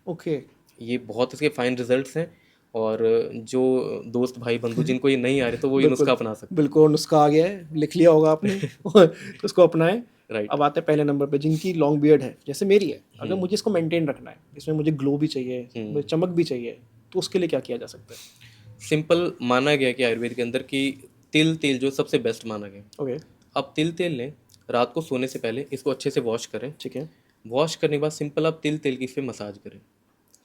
ओके। ये बहुत इसके फाइन रिजल्ट्स हैं। और जो दोस्त भाई बंधु जिनको ये नहीं आ रहे, तो वो ये बिल्कुल नुस्खा अपना सकते बिल्कुल, नुस्खा आ गया है, लिख लिया होगा आपने तो उसको अपनाएं। हैं। राइट। अब आते हैं पहले नंबर पे, जिनकी लॉन्ग बियर्ड है जैसे मेरी है, अगर मुझे इसको मेंटेन रखना है, इसमें मुझे ग्लो भी चाहिए, मुझे चमक भी चाहिए, तो उसके लिए क्या किया जा सकता है? सिंपल माना गया कि आयुर्वेद के अंदर कि तिल तेल जो सबसे बेस्ट माना गया। ओके। आप तिल तेल लें, रात को सोने से पहले इसको अच्छे से वॉश करें। ठीक है। वॉश करने के बाद सिंपल आप तिल तेल की इस पे मसाज करें।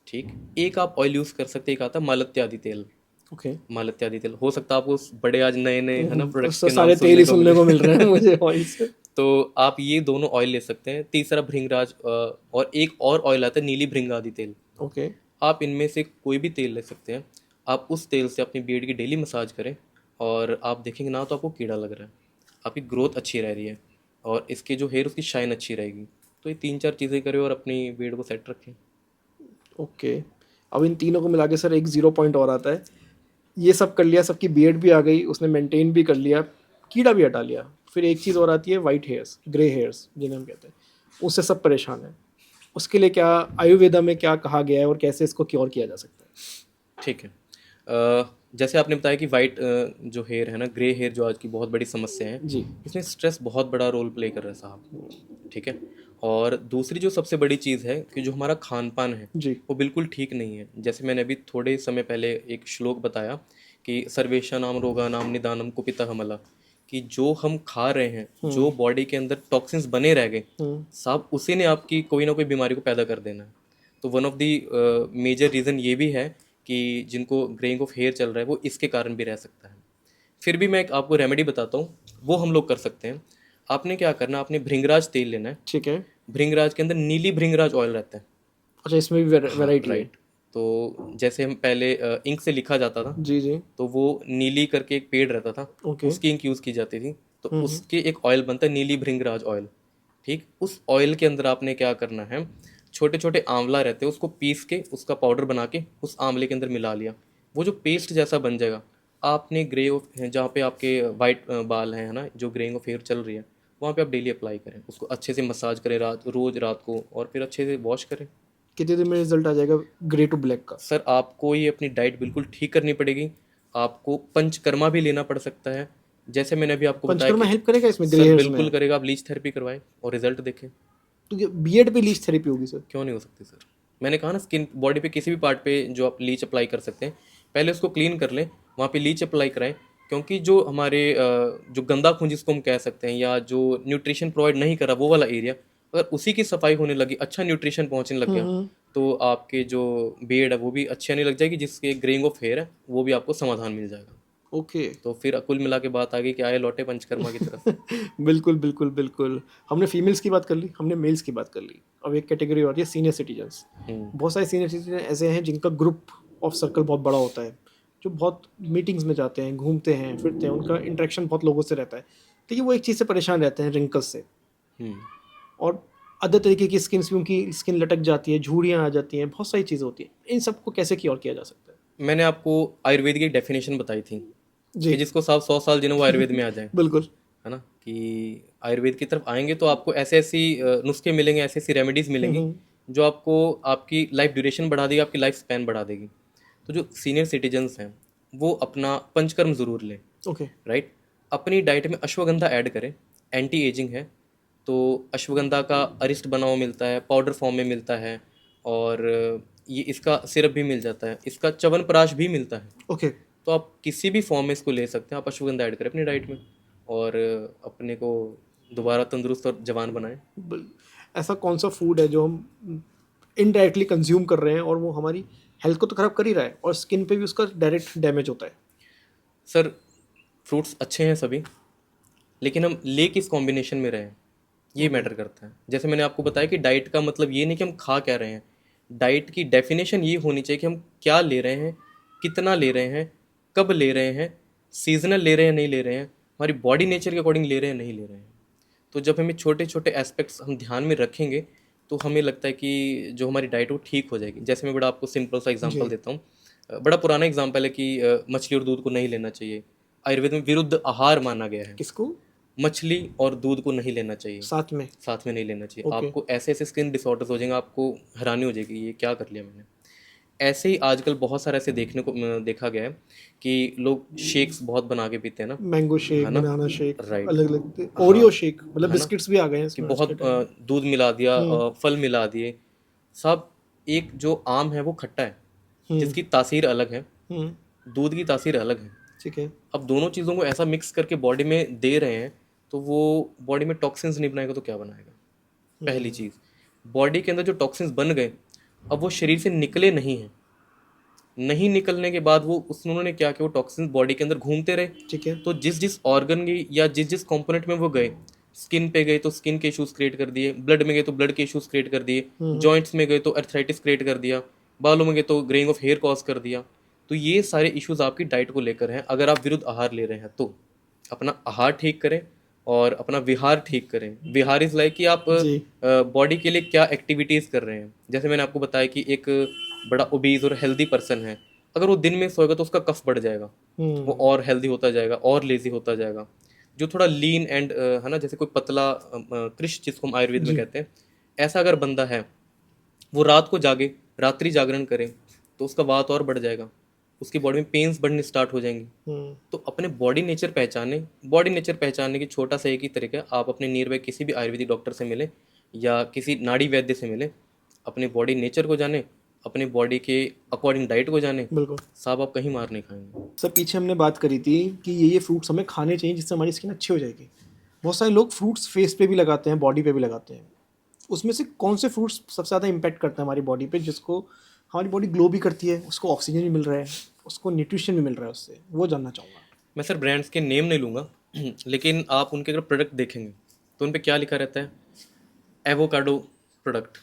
ठीक, एक आप ऑयल यूज़ कर सकते हैं, एक आता है मालत्यादि तेल। ओके। मालत्यादि तेल हो सकता है आपको बड़े आज नए नए है ना प्रोडक्ट्स उससे के नाम सारे तेल ही सुनने को मिल मिले। रहे हैं मुझे ऑयल से। तो आप ये दोनों ऑयल ले सकते हैं। तीसरा भृंगराज, और एक और ऑयल आता है नीली भृंगादि तेल। ओके। आप इनमें से कोई भी तेल ले सकते हैं। आप उस तेल से अपनी बीड की डेली मसाज करें, और आप देखेंगे ना तो आपको कीड़ा लग रहा है, आपकी ग्रोथ अच्छी रह रही है, और इसके जो हेयर उसकी शाइन अच्छी रहेगी। तो ये 3-4 चीज़ें करें और अपनी बीड को सेट रखें। ओके। अब इन तीनों को मिला के सर एक जीरो पॉइंट और आता है, ये सब कर लिया, सबकी बियर्ड भी आ गई, उसने मेंटेन भी कर लिया, कीड़ा भी हटा लिया, फिर एक चीज़ और आती है, वाइट हेयर्स, ग्रे हेयर्स जिन्हें हम कहते हैं, उससे सब परेशान है। उसके लिए क्या आयुर्वेदा में क्या कहा गया है और कैसे इसको क्योर किया जा सकता है? ठीक है। जैसे आपने बताया कि वाइट जो हेयर है ना, ग्रे हेयर जो आज की बहुत बड़ी समस्या है, जी। इसमें स्ट्रेस बहुत बड़ा रोल प्ले कर रहा है साहब। ठीक है। और दूसरी जो सबसे बड़ी चीज़ है कि जो हमारा खान पान है, जी। वो बिल्कुल ठीक नहीं है। जैसे मैंने अभी थोड़े समय पहले एक श्लोक बताया कि सर्वेशा नाम रोगा नाम निदानम कुपिता हमला, कि जो हम खा रहे हैं, जो बॉडी के अंदर टॉक्सिन्स बने रह गए, साहब उसी ने आपकी कोई ना कोई बीमारी को पैदा कर देना है। तो one of the major reason ये भी है कि जिनको ग्रेइंग ऑफ हेयर चल रहा है, वो इसके कारण भी रह सकता है। फिर भी मैं एक आपको रेमेडी बताता हूँ, वो हम लोग कर सकते हैं। आपने क्या करना, आपने भृंगराज तेल लेना है। ठीक है। भृंगराज के अंदर नीली भृंगराज ऑयल रहता है। अच्छा, इसमें भी वैरायटी है? राइट। तो जैसे हम पहले इंक से लिखा जाता था, जी जी। तो वो नीली करके एक पेड़ रहता था, ओके। उसकी इंक यूज़ की जाती थी। तो उसके एक ऑयल बनता है नीली भृंगराज ऑयल। ठीक, उस ऑयल के अंदर आपने क्या करना है, छोटे छोटे आंवला रहते हैं, उसको पीस के उसका पाउडर बना के उस आंवले के अंदर मिला लिया। वो जो पेस्ट जैसा बन जाएगा, आपने ग्रे ऑफ जहाँ पे आपके वाइट बाल हैं है ना, जो ग्रेइंग ऑफ हेयर चल रही है, वहाँ पे आप डेली अप्लाई करें, उसको अच्छे से मसाज करें रोज रात को, और फिर अच्छे से वॉश करें। कितने दिन में रिजल्ट आ जाएगा ग्रे टू ब्लैक का? सर आपको ये अपनी डाइट बिल्कुल ठीक करनी पड़ेगी। आपको पंचकर्मा भी लेना पड़ सकता है, जैसे मैंने अभी आपको बताया पंचकर्मा कि हेल्प करेगा इसमें ग्रे सर हेयर्स बिल्कुल में? करेगा। आप लीच थेरेपी करवाएं और रिजल्ट देखें। तो बियर्ड पे लीच थेरेपी होगी सर? क्यों नहीं हो सकती सर? मैंने कहा ना, स्किन बॉडी पे किसी भी पार्ट पे जो आप लीच अप्लाई कर सकते हैं, पहले उसको क्लीन कर लें, वहाँ पे लीच अप्लाई कराएं। क्योंकि जो हमारे जो गंदा खून जिसको हम कह सकते हैं, या जो न्यूट्रिशन प्रोवाइड नहीं करा वो वाला एरिया, अगर उसी की सफाई होने लगी, अच्छा न्यूट्रिशन पहुँचने लग गया, तो आपके जो बियर्ड है वो भी अच्छी आने लग जाएगी, जिसके ग्रेइंग ऑफ हेयर है वो भी आपको समाधान मिल जाएगा। ओके। तो फिर कुल मिला के बात आ गई कि आए लौटे पंचकर्मा की तरफ। बिल्कुल बिल्कुल बिल्कुल। हमने फीमेल्स की बात कर ली, हमने मेल्स की बात कर ली, अब एक कैटेगरी और है सीनियर सिटीजन्स। बहुत सारे सीनियर सिटीजन ऐसे हैं जिनका ग्रुप ऑफ सर्कल बहुत बड़ा होता है, जो बहुत मीटिंग्स में जाते हैं, घूमते हैं फिरते हैं, उनका इंटरेक्शन बहुत लोगों से रहता है, तो ये वो एक चीज़ से परेशान रहते हैं, रिंकल्स से, और अदर तरीके की स्किन भी, उनकी स्किन लटक जाती है, झुर्रियाँ आ जाती हैं, बहुत सारी चीज़ें होती हैं। इन सबको कैसे क्योर किया जा सकता है? मैंने आपको आयुर्वेद की एक डेफिनेशन बताई थी जी। कि जिसको साहब 100 साल जिन्हें वो आयुर्वेद में आ जाए, बिल्कुल। है ना, कि आयुर्वेद की तरफ आएंगे तो आपको ऐसे ऐसी नुस्खे मिलेंगे, ऐसी ऐसी रेमेडीज मिलेंगी जो आपको आपकी लाइफ ड्यूरेशन बढ़ा देगी, आपकी लाइफ स्पैन बढ़ा देगी। तो जो सीनियर सिटीजन्स हैं वो अपना पंचकर्म ज़रूर लें, ओके। राइट। अपनी डाइट में अश्वगंधा ऐड करें, एंटी एजिंग है। तो अश्वगंधा का अरिस्ट बना हुआ मिलता है, पाउडर फॉर्म में मिलता है, और ये इसका सिरप भी मिल जाता है, इसका च्यवनप्राश भी मिलता है। ओके। तो आप किसी भी फॉर्म में इसको ले सकते हैं। आप अश्वगंधा ऐड करें अपनी डाइट में और अपने को दोबारा तंदुरुस्त और जवान बनाएं। ऐसा कौन सा फूड है जो हम इनडायरेक्टली कंज्यूम कर रहे हैं और वो हमारी हेल्थ को तो खराब कर ही रहा है और स्किन पे भी उसका डायरेक्ट डैमेज होता है? सर, फ्रूट्स अच्छे हैं सभी, लेकिन हम ले किस कॉम्बिनेशन में रहे हैं ये मैटर करता है। जैसे मैंने आपको बताया कि डाइट का मतलब ये नहीं कि हम खा क्या रहे हैं, डाइट की डेफिनेशन ये होनी चाहिए कि हम क्या ले रहे हैं, कितना ले रहे हैं, कब ले रहे हैं, सीजनल ले रहे हैं नहीं ले रहे हैं, हमारी बॉडी नेचर के अकॉर्डिंग ले रहे हैं नहीं ले रहे हैं। तो जब हमें छोटे छोटे एस्पेक्ट्स हम ध्यान में रखेंगे तो हमें लगता है कि जो हमारी डाइट वो ठीक हो जाएगी। जैसे मैं बड़ा आपको सिंपल सा एग्जांपल जी। देता हूँ। बड़ा पुराना एग्जांपल है कि मछली और दूध को नहीं लेना चाहिए। आयुर्वेद में विरुद्ध आहार माना गया है। किसको? मछली और दूध को नहीं लेना चाहिए, साथ में? साथ में नहीं लेना चाहिए। ओके। आपको ऐसे ऐसे स्किन डिसऑर्डर्स हो जाएंगे, आपको हैरानी हो जाएगी ये क्या कर लिया मैंने। ऐसे ही आजकल बहुत सारे ऐसे देखा गया है कि लोग शेक्स बहुत बना के पीते हैं ना, मैंगो है शेक, ना, बनाना शेक, राइट, अलग अलग हाँ, ओरियो शेक, मतलब है ना, बिस्किट्स भी आ गए हैं कि इसमें आज के बहुत टाइम में। दूध मिला दिया, हम्म। फल मिला दिए सब। एक जो आम है वो खट्टा है, हम्म। जिसकी तासीर अलग है, हम्म। दूध की तासीर अलग है। ठीक है। अब दोनों चीज़ों को ऐसा मिक्स करके बॉडी में दे रहे हैं तो वो बॉडी में टॉक्सिन्स नहीं बनाएगा तो क्या बनाएगा। पहली चीज़, बॉडी के अंदर जो टॉक्सिन्स बन गए अब वो शरीर से निकले नहीं हैं। नहीं निकलने के बाद वो उन्होंने क्या किया, वो टॉक्सिन्स बॉडी के अंदर घूमते रहे। ठीक है। तो जिस जिस ऑर्गन की या जिस जिस कंपोनेंट में वो गए, स्किन पे गए तो स्किन के इश्यूज क्रिएट कर दिए, ब्लड में गए तो ब्लड के इश्यूज क्रिएट कर दिए, जॉइंट्स में गए तो अर्थराइटिस क्रिएट कर दिया, बालों में गए तो ग्रेइंग ऑफ हेयर कॉज कर दिया। तो ये सारे इश्यूज आपकी डाइट को लेकर हैं। अगर आप विरुद्ध आहार ले रहे हैं तो अपना आहार ठीक करें और अपना विहार ठीक करें। विहार इज लाइक कि आप जी। बॉडी के लिए क्या एक्टिविटीज़ कर रहे हैं। जैसे मैंने आपको बताया कि एक बड़ा ओबीज और हेल्दी पर्सन है, अगर वो दिन में सोएगा तो उसका कफ बढ़ जाएगा, वो और हेल्दी होता जाएगा और लेजी होता जाएगा। जो थोड़ा लीन एंड है ना, जैसे कोई पतला कृष जिसको हम आयुर्वेद में जी। कहते हैं, ऐसा अगर बंदा है वो रात को जागे, रात्रि जागरण करे तो उसका वात और बढ़ जाएगा, उसकी बॉडी में पेन्स बढ़ने स्टार्ट हो जाएंगी। तो अपने बॉडी नेचर पहचाने। बॉडी नेचर पहचानने की छोटा सा एक ही तरीका है, आप अपने नियर बाय किसी भी आयुर्वेदिक डॉक्टर से मिले या किसी नाड़ी वैद्य से मिले, अपने बॉडी नेचर को जाने, अपने बॉडी के अकॉर्डिंग डाइट को जाने, बिल्कुल। साहब आप कहीं मार नहीं खाएंगे। सर, पीछे हमने बात करी थी कि ये फ्रूट्स हमें खाने चाहिए जिससे हमारी स्किन अच्छी हो जाएगी। बहुत सारे लोग फ्रूट्स फेस पे भी लगाते हैं, बॉडी पे भी लगाते हैं। उसमें से कौन से फ्रूट्स सबसे ज़्यादा इम्पैक्ट करते हैं हमारी बॉडी पे, जिसको हमारी बॉडी ग्लो भी करती है, उसको ऑक्सीजन भी मिल रहा है, उसको न्यूट्रिशन भी मिल रहा है उससे, वो जानना चाहूँगा। मैं सर ब्रांड्स के नेम नहीं लूँगा लेकिन आप उनके अगर प्रोडक्ट देखेंगे तो उन पे क्या लिखा रहता है, एवोकाडो प्रोडक्ट,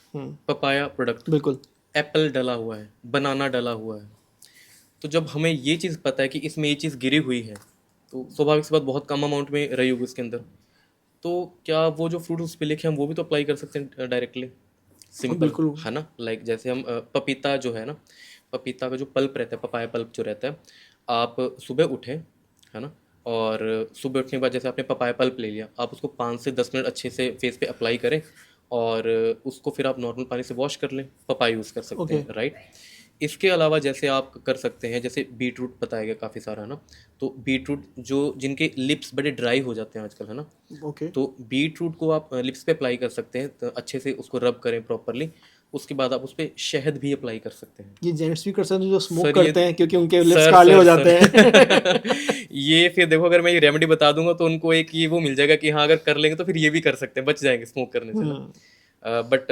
पपाया प्रोडक्ट, बिल्कुल। एप्पल डला हुआ है, बनाना डला हुआ है। तो जब हमें ये चीज़ पता है कि इसमें ये चीज़ गिरी हुई है तो स्वाभाविक सी बात बहुत कम अमाउंट में रही होगी इसके अंदर, तो क्या वो जो फ्रूट उस पर लिखे हम वो भी तो अप्लाई कर सकते हैं डायरेक्टली, सिंपल बिल्कुल। है ना। लाइक जैसे हम पपीता जो है ना, पपीता का जो पल्प रहता है, पपाया पल्प जो रहता है, आप सुबह उठें, है ना, और सुबह उठने के बाद जैसे आपने पपाया पल्प ले लिया, आप उसको 5 से 10 मिनट अच्छे से फेस पे अप्लाई करें और उसको फिर आप नॉर्मल पानी से वॉश कर लें, पपाया यूज़ कर सकते हैं, राइट। इसके अलावा जैसे आप कर सकते हैं, जैसे बीटरूट बताया गया काफ़ी सारा, है ना। तो बीटरूट जो जिनके लिप्स बड़े ड्राई हो जाते हैं आजकल, है ना, ओके। तो बीटरूट को आप लिप्स पे अप्लाई कर सकते हैं, तो अच्छे से उसको रब करें प्रॉपरली। उसके बाद आप उस पर शहद भी अप्लाई कर सकते हैं। ये जेंट्स भी कर सकते हैं जो स्मोक सर ये करते हैं, क्योंकि उनके लिप्स सर काले हो सर जाते हैं। सर ये फिर देखो, अगर मैं ये रेमेडी बता दूंगा तो उनको एक ये वो मिल जाएगा कि हाँ अगर कर लेंगे तो फिर ये भी कर सकते हैं, बच जाएंगे स्मोक करने से ना। बट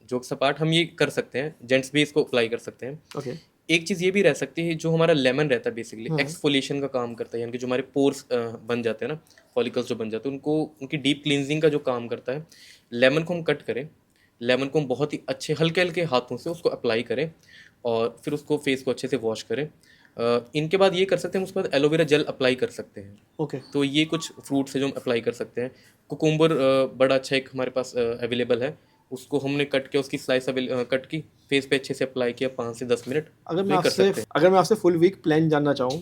जोक्स अपार्ट, हम ये कर सकते हैं, जेंट्स भी इसको अप्लाई कर सकते हैं। ओके। एक चीज़ ये भी रह सकती है, जो हमारा लेमन रहता है बेसिकली एक्सफोलिएशन का काम करता है, यानी कि जो हमारे पोर्स बन जाते हैं ना, फॉलिकल्स जो बन जाते हैं, उनको उनकी डीप क्लींजिंग का जो काम करता है, लेमन को हम कट करें, लेमन को हम बहुत ही अच्छे हल्के हल्के हाथों से उसको अप्लाई करें और फिर उसको फेस को अच्छे से वॉश करें। इनके बाद ये कर सकते हैं, उसके बाद एलोवेरा जेल अप्लाई कर सकते हैं। ओके। तो ये कुछ फ्रूट्स है जो हम अप्लाई कर सकते हैं। कुकुम्बर बड़ा अच्छा एक हमारे पास अवेलेबल है, उसको हमने कट किया, उसकी स्लाइस कट की, फेस पे अच्छे से अप्लाई किया 5 से 10 मिनट। अगर मैं आपसे फुल वीक प्लान जानना चाहूँ,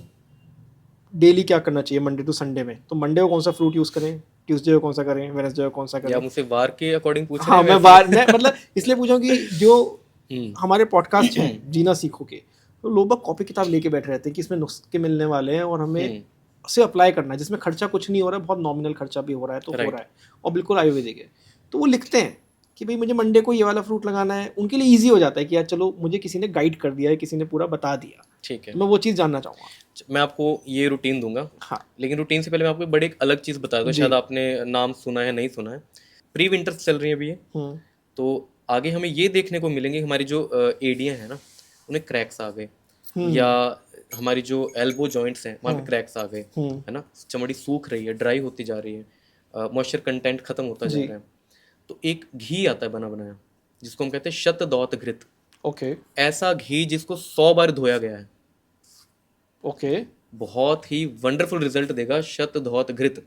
डेली क्या करना चाहिए मंडे टू संडे में, तो मंडे को कौन सा फ्रूट यूज़ करें, ट्यूसडे को कौन सा करें, वेडनेसडे को कौन सा या करें। मुझसे वार के अकॉर्डिंग पूछ रहे हाँ हैं मैं वैसे? बार मैं मतलब इसलिए पूछा कि जो हम्म, हमारे पॉडकास्ट हैं जीना सीखो के, तो लोग बस कॉपी किताब लेके बैठे रहते हैं कि इसमें नुस्खे मिलने वाले हैं और हमें हम्म, उसे अप्लाई करना है, जिसमें खर्चा कुछ नहीं हो रहा है, बहुत नॉमिनल खर्चा भी हो रहा है तो हो राइट। रहा है और बिल्कुल आयुर्वेदिक है। तो वो लिखते हैं कि भाई मुझे मंडे को ये वाला फ्रूट लगाना है, उनके लिए ईजी हो जाता है कि यार चलो मुझे किसी ने गाइड कर दिया है, किसी ने पूरा बता दिया। ठीक है, तो मैं वो चीज़ जानना चाहूँगा। मैं आपको ये रूटीन दूंगा, हाँ लेकिन रूटीन से पहले मैं आपको एक बड़ी एक अलग चीज़ बता दूं, जी। शायद आपने नाम सुना है नहीं सुना है। प्री विंटर्स चल रही है अभी ये, हम्म तो आगे हमें ये देखने को मिलेंगे हमारी जो एडियां हैं ना, उन्हें क्रैक्स आ गए, या हम्म हमारी जो एल्बो जॉइंट्स हैं वहाँ पे हम्म क्रैक्स आ गए, हम्म है ना, चमड़ी सूख रही है, ड्राई होती जा रही है, मॉइस्चर कंटेंट खत्म होता जा जी। रहा है। तो एक घी आता है बना बनाया, जिसको हम कहते हैं शतदौत घृत। ओके ऐसा घी जिसको 100 बार धोया गया है, ओके बहुत ही वंडरफुल रिजल्ट देगा शतदौत घृत।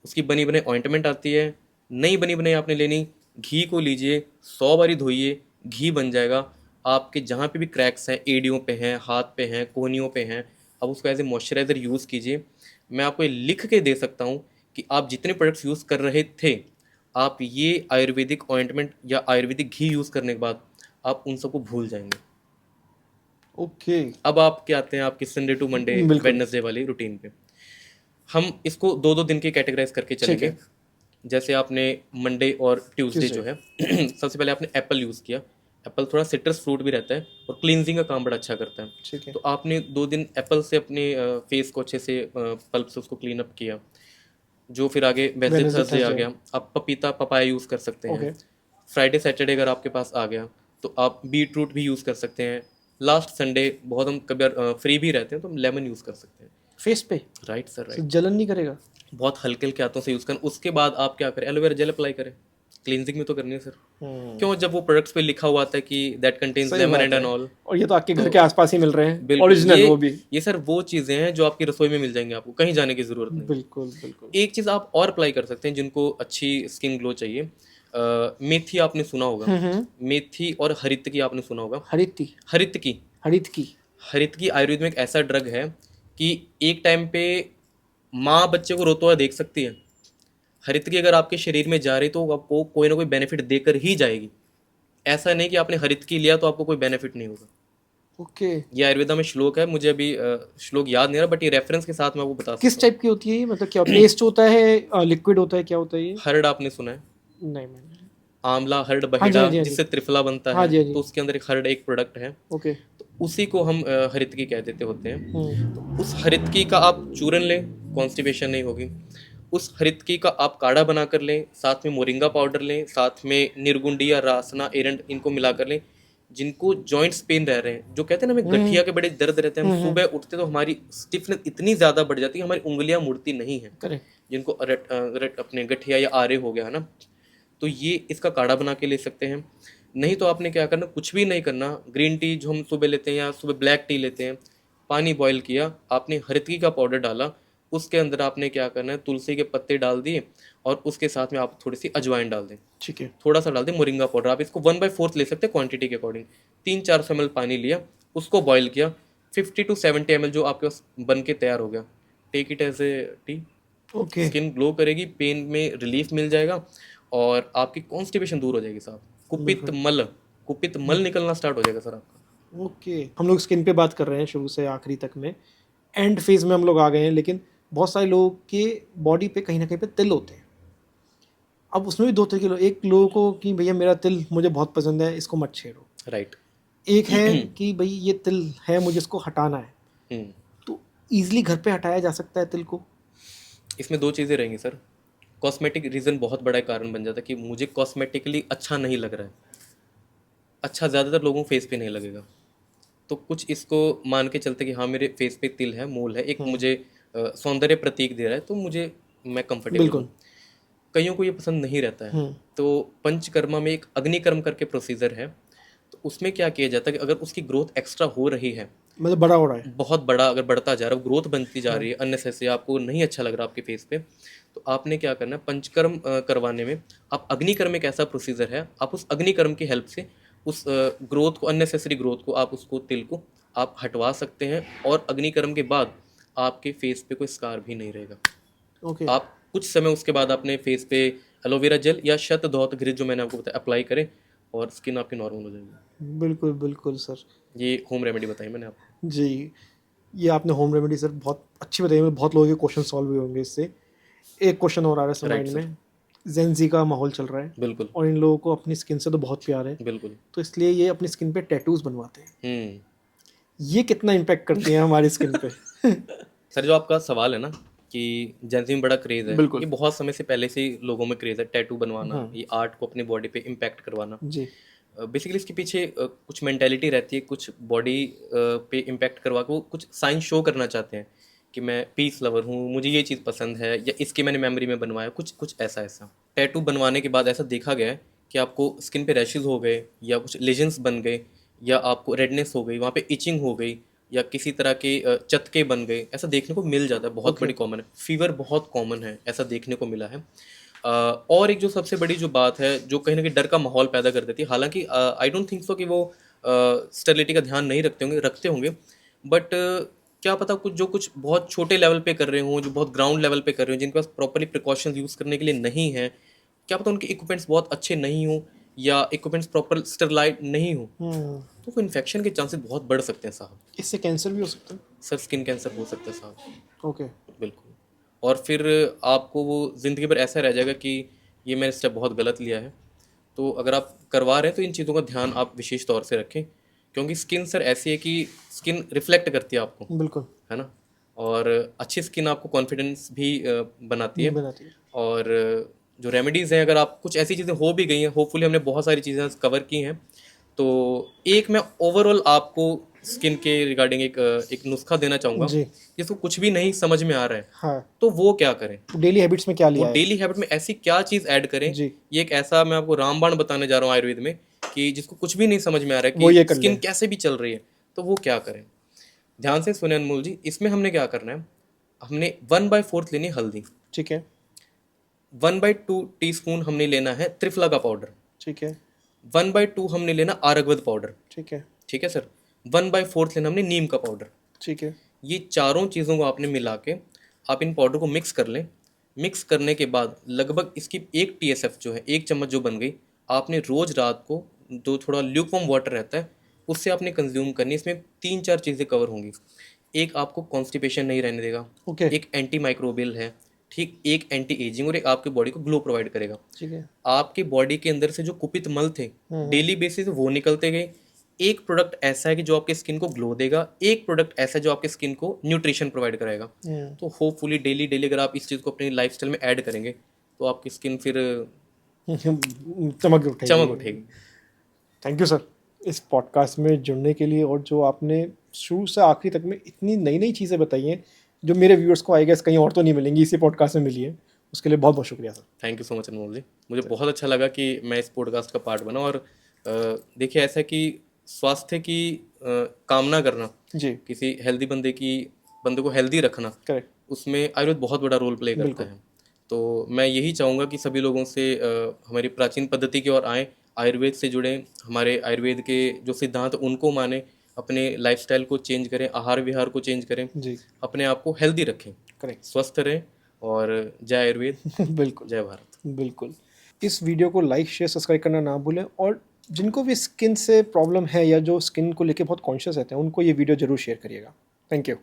उसकी बनी बनाई ऑइंटमेंट आती है, नई बनी बनाई आपने लेनी, घी को लीजिए, 100 बारी धोइए, घी बन जाएगा। आपके जहाँ पे भी क्रैक्स हैं, एड़ियों पे हैं, हाथ पे हैं, कोहनियों पे हैं, आप उसको एज ए मॉइस्चराइजर यूज़ कीजिए। मैं आपको ये लिख के दे सकता हूँ कि आप जितने प्रोडक्ट्स यूज़ कर रहे थे, आप ये आयुर्वेदिक ऑइंटमेंट या आयुर्वेदिक घी यूज़ करने के बाद आप उन सबको भूल जाएंगे। ओके अब आप क्या आते हैं आपकी संडे टू मंडे बिल्कुल वेडनेसडे वाली रूटीन पे। हम इसको 2-2 दिन के कैटेगराइज करके ठीक चलेंगे। है। जैसे आपने मंडे और ट्यूसडे जो ट्यूसडे है सबसे पहले आपने एप्पल यूज़ किया। एप्पल थोड़ा सिट्रस फ्रूट भी रहता है और क्लींजिंग का काम बड़ा अच्छा करता है। ठीक है। तो आपने 2 दिन एप्पल से अपने फेस को अच्छे से पल्प से उसको क्लीन अप किया। जो फिर आगे वेंसडे वेडनेसडे थर्सडे आ थर्सडे गया, आप पपीता पपाया यूज़ कर सकते हैं। ओके फ्राइडे सैटरडे अगर आपके पास आ गया तो आप बीट रूट भी यूज़ कर सकते हैं। लास्ट संडे बहुत हम कभी फ्री भी रहते हैं तो हम लेमन यूज़ कर सकते हैं। फेस पे राइट सर, तो राइट। जलन नहीं करेगा? बहुत हल्के हल्के हाथों से यूज़ करें। उसके बाद आप क्या करें, एलोवेरा जेल अप्लाई करें। क्लींजिंग में तो करनी है सर। क्यों, जब वो प्रोडक्ट्स पे लिखा हुआ आता है कि दैट कंटेन्स सही लेमन बात एंड है। एंड ऑल, और ये तो आपके घर तो के आसपास ही मिल रहे हैं, बिल्कुल ओरिजिनल वो भी। ये सर वो चीज़ें हैं जो आपकी रसोई में मिल जाएंगी, आपको कहीं जाने की ज़रूरत नहीं। बिल्कुल बिल्कुल। एक चीज़ आप और अप्लाई कर सकते हैं जिनको अच्छी स्किन ग्लो चाहिए। मेथी आपने सुना होगा, मेथी और हरितकी आपने सुना होगा। हरित हरितकी, हरित की हरितकी आयुर्वेद में एक ऐसा ड्रग है कि एक टाइम पे माँ बच्चे को रोता हुआ देख सकती है। हरितकी अगर आपके शरीर में जा रही तो आपको कोई ना कोई बेनिफिट देकर ही जाएगी। ऐसा नहीं कि आपने हरितकी लिया तो आपको कोई बेनिफिट नहीं होगा। ओके। ये आयुर्वेदा में श्लोक है, मुझे अभी श्लोक याद नहीं आ रहा, बट ये रेफरेंस के साथ मैं आपको बता किस सकता हूँ। टाइप की होती है ये, मतलब क्या पेस्ट होता है, लिक्विड होता है, क्या होता है ये? हर्ड आपने सुना है, नहीं मैंने। आंवला हर्ड हाँ जी बहेड़ा हाँ जी हाँ जी जिससे त्रिफला बनता हाँ है, जी हाँ जी। तो उसके अंदर एक हर्ड एक प्रोडक्ट है। ओके। तो उसी को हम हरितकी कह देते होते हैं। तो उस हरितकी का आप चूरन लें, कॉन्स्टिपेशन नहीं होगी। उस हरितकी का आप काढ़ा बना कर लें, साथ में मोरिंगा पाउडर लें, साथ में निर्गुंडी या रासना एरंड इनको मिला कर लें। जिनको जॉइंट्स पेन रह रहे हैं, जो कहते हैं ना हमें गठिया के बड़े दर्द रहते हैं, हम सुबह उठते तो हमारी स्टिफनेस इतनी ज़्यादा बढ़ जाती है हमारी उंगलियां मुड़ती नहीं है। करेक्ट। जिनको अपने गठिया या आरे हो गया है ना, तो ये इसका काढ़ा बना के ले सकते हैं। नहीं तो आपने क्या करना, कुछ भी नहीं करना, ग्रीन टी जो हम सुबह लेते हैं या सुबह ब्लैक टी लेते हैं, पानी बॉईल किया, आपने हरितकी का पाउडर डाला, उसके अंदर आपने क्या करना है, तुलसी के पत्ते डाल दिए और उसके साथ में आप थोड़ी सी अजवाइन डाल दें, ठीक है। थोड़ा सा डाल दें मोरिंगा पाउडर। आप इसको 1/4 ले सकते हैं क्वांटिटी के अकॉर्डिंग। 300-400 ml पानी लिया, उसको बॉईल किया, 50 to 70 ml जो आपके पास बन के तैयार हो गया, take it as a tea. Okay. Skin glow करेगी, पेन में रिलीफ मिल जाएगा और आपकी कॉन्स्टिपेशन दूर हो जाएगी साहब। कुपित मल निकलना स्टार्ट हो जाएगा सर आपका। ओके, हम लोग स्किन पे बात कर रहे हैं शुरू से आखिरी तक में, एंड फेज में हम लोग आ गए हैं, लेकिन बहुत सारे लोगों के बॉडी पे कहीं ना कहीं पे तिल होते हैं। अब उसमें भी दो तरह के लोग, एक लोगों को कि भैया मेरा तिल मुझे बहुत पसंद है, इसको मत छेड़ो। राइट। एक है कि भाई ये तिल है, मुझे इसको हटाना है। हम्म, तो ईजिली घर पे हटाया जा सकता है तिल को? इसमें 2 चीज़ें रहेंगी सर। कॉस्मेटिक रीज़न बहुत बड़ा कारण बन जाता है कि मुझे कॉस्मेटिकली अच्छा नहीं लग रहा है। अच्छा ज़्यादातर लोगों को फेस पे नहीं लगेगा, तो कुछ इसको मान के चलते कि हाँ मेरे फेस पे तिल है, मूल है, एक मुझे सौंदर्य प्रतीक दे रहा है, तो मुझे मैं कंफर्टेबल बिल्कुल। हूँ। कईयों को ये पसंद नहीं रहता है। तो पंचकर्मा में एक अग्निकर्म करके प्रोसीजर है, तो उसमें क्या किया जाता है कि अगर उसकी ग्रोथ एक्स्ट्रा हो रही है, मतलब बड़ा हो रहा है। बहुत बड़ा अगर बढ़ता जा रहा है, ग्रोथ बनती जा रही है अननेसेसरी, आपको नहीं अच्छा लग रहा आपके फेस पे, तो आपने क्या करना है, पंचकर्म करवाने में आप अग्निकर्म एक ऐसा प्रोसीजर है, आप उस अग्निकर्म की हेल्प से उस ग्रोथ को, अननेसेसरी ग्रोथ को, आप उसको तिल को आप हटवा सकते हैं और अग्निकर्म के बाद आपके फेस पे कोई स्कार भी नहीं रहेगा। ओके। आप कुछ समय उसके बाद अपने फेस पे एलोवेरा जेल या शतधौत घृत जो मैंने आपको बताया अप्लाई करें और स्किन आपकी नॉर्मल हो जाएगी। बिल्कुल बिल्कुल सर। ये होम रेमेडी बताई मैंने आपको। जी, ये आपने होम रेमेडी सर बहुत अच्छी बताई, मुझे बहुत लोगों के क्वेश्चन सॉल्व हुए होंगे इससे। एक क्वेश्चन और आ रहा है सर राइट माइंड सर। में। जेंजी का माहौल चल रहा है बिल्कुल और इन लोगों को अपनी स्किन से तो बहुत प्यार है, बिल्कुल। तो इसलिए ये अपनी स्किन पे टैटूज बनवाते हैं। हम्म। ये कितना इम्पैक्ट करती हैं हमारी स्किन पे? सर जो आपका सवाल है ना कि जेंजी में बड़ा क्रेज है, बिल्कुल। ये बहुत समय से पहले से ही लोगों में क्रेज है, टैटू बनवाना, हाँ ये आर्ट को अपनी बॉडी पे इम्पैक्ट करवाना। जी। बेसिकली इसके पीछे कुछ मेंटेलिटी रहती है, कुछ बॉडी पे इम्पैक्ट करवा के वो कुछ साइंस शो करना चाहते हैं कि मैं पीस लवर हूँ, मुझे ये चीज़ पसंद है, या इसकी मैंने मेमोरी में बनवाया, कुछ कुछ ऐसा ऐसा। टैटू बनवाने के बाद ऐसा देखा गया है कि आपको स्किन पे रैशेज हो गए या कुछ लेजेंस बन गए या आपको रेडनेस हो गई, वहाँ पे इचिंग हो गई या किसी तरह के चटके बन गए, ऐसा देखने को मिल जाता है, बहुत बड़ी कॉमन है। फीवर बहुत कॉमन है, ऐसा देखने को मिला है। और एक जो सबसे बड़ी जो बात है जो कहीं ना कहीं डर का माहौल पैदा कर देती है, हालांकि आई डोंट थिंक सो कि वो स्टेरिलिटी का ध्यान नहीं रखते होंगे, बट क्या पता कुछ बहुत छोटे लेवल पे कर रहे हों, जो बहुत ग्राउंड लेवल पे कर रहे हो, जिनके पास प्रॉपरली प्रिकॉशंस यूज़ करने के लिए नहीं है, क्या पता उनके इक्विपमेंट्स बहुत अच्छे नहीं हों या इक्विपमेंट्स प्रॉपर स्टेरलाइट नहीं हो, तो वो इन्फेक्शन के चांसेस बहुत बढ़ सकते हैं साहब। इससे कैंसर भी हो सकता है? सर स्किन कैंसर हो सकता है साहब। ओके। बिल्कुल। और फिर आपको वो ज़िंदगी भर ऐसा रह जाएगा कि ये मैंने स्टेप बहुत गलत लिया है। तो अगर आप करवा रहे हैं तो इन चीज़ों का ध्यान आप विशेष तौर से रखें, क्योंकि स्किन सर ऐसी है कि स्किन रिफ्लेक्ट करती है आपको, बिल्कुल। है ना। और अच्छी स्किन आपको कॉन्फिडेंस भी बनाती है। बनाती है। और जो रेमेडीज़ हैं, अगर आप कुछ ऐसी चीज़ें हो भी गई हैं, होपफुली हमने बहुत सारी चीज़ें कवर की हैं, तो एक मैं ओवरऑल आपको स्किन के रिगार्डिंग एक नुस्खा देना चाहूँगा, जी। जिसको कुछ भी नहीं समझ में आ रहा है हाँ, तो वो क्या करें, डेली हैबिट्स में क्या वो लिया है? डेली हैबिट में ऐसी क्या चीज़ ऐड करें। जी। ये एक ऐसा मैं आपको रामबाण बताने जा रहा हूँ आयुर्वेद में, कि जिसको कुछ भी नहीं समझ में आ रहा है वो ये कि कर स्किन लें। कैसे भी चल रही है, तो वो क्या करें। ध्यान से सुने अनमोल जी, इसमें हमने क्या करना है, हमने 1/4 लेनी हल्दी, ठीक है। 1/2 टीस्पून हमने लेना है त्रिफला का पाउडर, ठीक है। 1/2 हमने लेना आरगवद पाउडर, ठीक है। ठीक है सर, 1/4 लेना हमने नीम का पाउडर। ठीक है। ये चारों चीज़ों को आपने मिला के आप इन पाउडर को मिक्स कर लें। मिक्स करने के बाद लगभग इसकी 1 TSF जो है, 1 चम्मच जो बन गई, आपने रोज़ रात को जो थोड़ा ल्यूकवार्म वाटर रहता है उससे आपने कंज्यूम करनी। इसमें 3-4 चीज़ें कवर होंगी। एक आपको कॉन्स्टिपेशन नहीं रहने देगा, ओके। एक एंटी माइक्रोबियल है, ठीक, एक एंटी एजिंग, और एक आपकी बॉडी को ग्लो प्रोवाइड करेगा। ठीक है। आपकी बॉडी के अंदर से जो कुपित मल थे डेली बेसिस वो निकलते गए। एक प्रोडक्ट ऐसा है कि जो आपके स्किन को ग्लो देगा, एक प्रोडक्ट ऐसा है जो आपके स्किन को न्यूट्रिशन प्रोवाइड कराएगा। तो होपफुली डेली डेली अगर आप इस चीज़ को अपनी लाइफस्टाइल में ऐड करेंगे तो आपकी स्किन फिर चमक उठेगी। चमक उठेगी। थैंक यू सर इस पॉडकास्ट में जुड़ने के लिए, और जो आपने शुरू से आखिरी तक में इतनी नई नई चीज़ें बताई हैं जो मेरे व्यूअर्स को आई गेस कहीं और तो नहीं मिलेंगी, इसी पॉडकास्ट में मिली है। उसके लिए बहुत बहुत शुक्रिया sir. Thank you so much Anmol ji, मुझे बहुत अच्छा लगा कि मैं इस पॉडकास्ट का पार्ट बना। और देखिए ऐसा है कि स्वास्थ्य की कामना करना, जी। किसी हेल्दी बंदे को हेल्दी रखना, करेक्ट। उसमें आयुर्वेद बहुत बड़ा रोल प्ले करता है। तो मैं यही चाहूँगा कि सभी लोगों से हमारी प्राचीन पद्धति की ओर आएँ, आयुर्वेद से जुड़ें, हमारे आयुर्वेद के जो सिद्धांत उनको माने, अपने लाइफस्टाइल को चेंज करें, आहार विहार को चेंज करें, जी। अपने आप को हेल्दी रखें, करेक्ट। स्वस्थ रहें। और जय आयुर्वेद। बिल्कुल। जय भारत। बिल्कुल। इस वीडियो को लाइक शेयर सब्सक्राइब करना ना भूलें, और जिनको भी स्किन से प्रॉब्लम है या जो स्किन को लेके बहुत कॉन्शियस रहते हैं उनको ये वीडियो ज़रूर शेयर करिएगा। Thank you.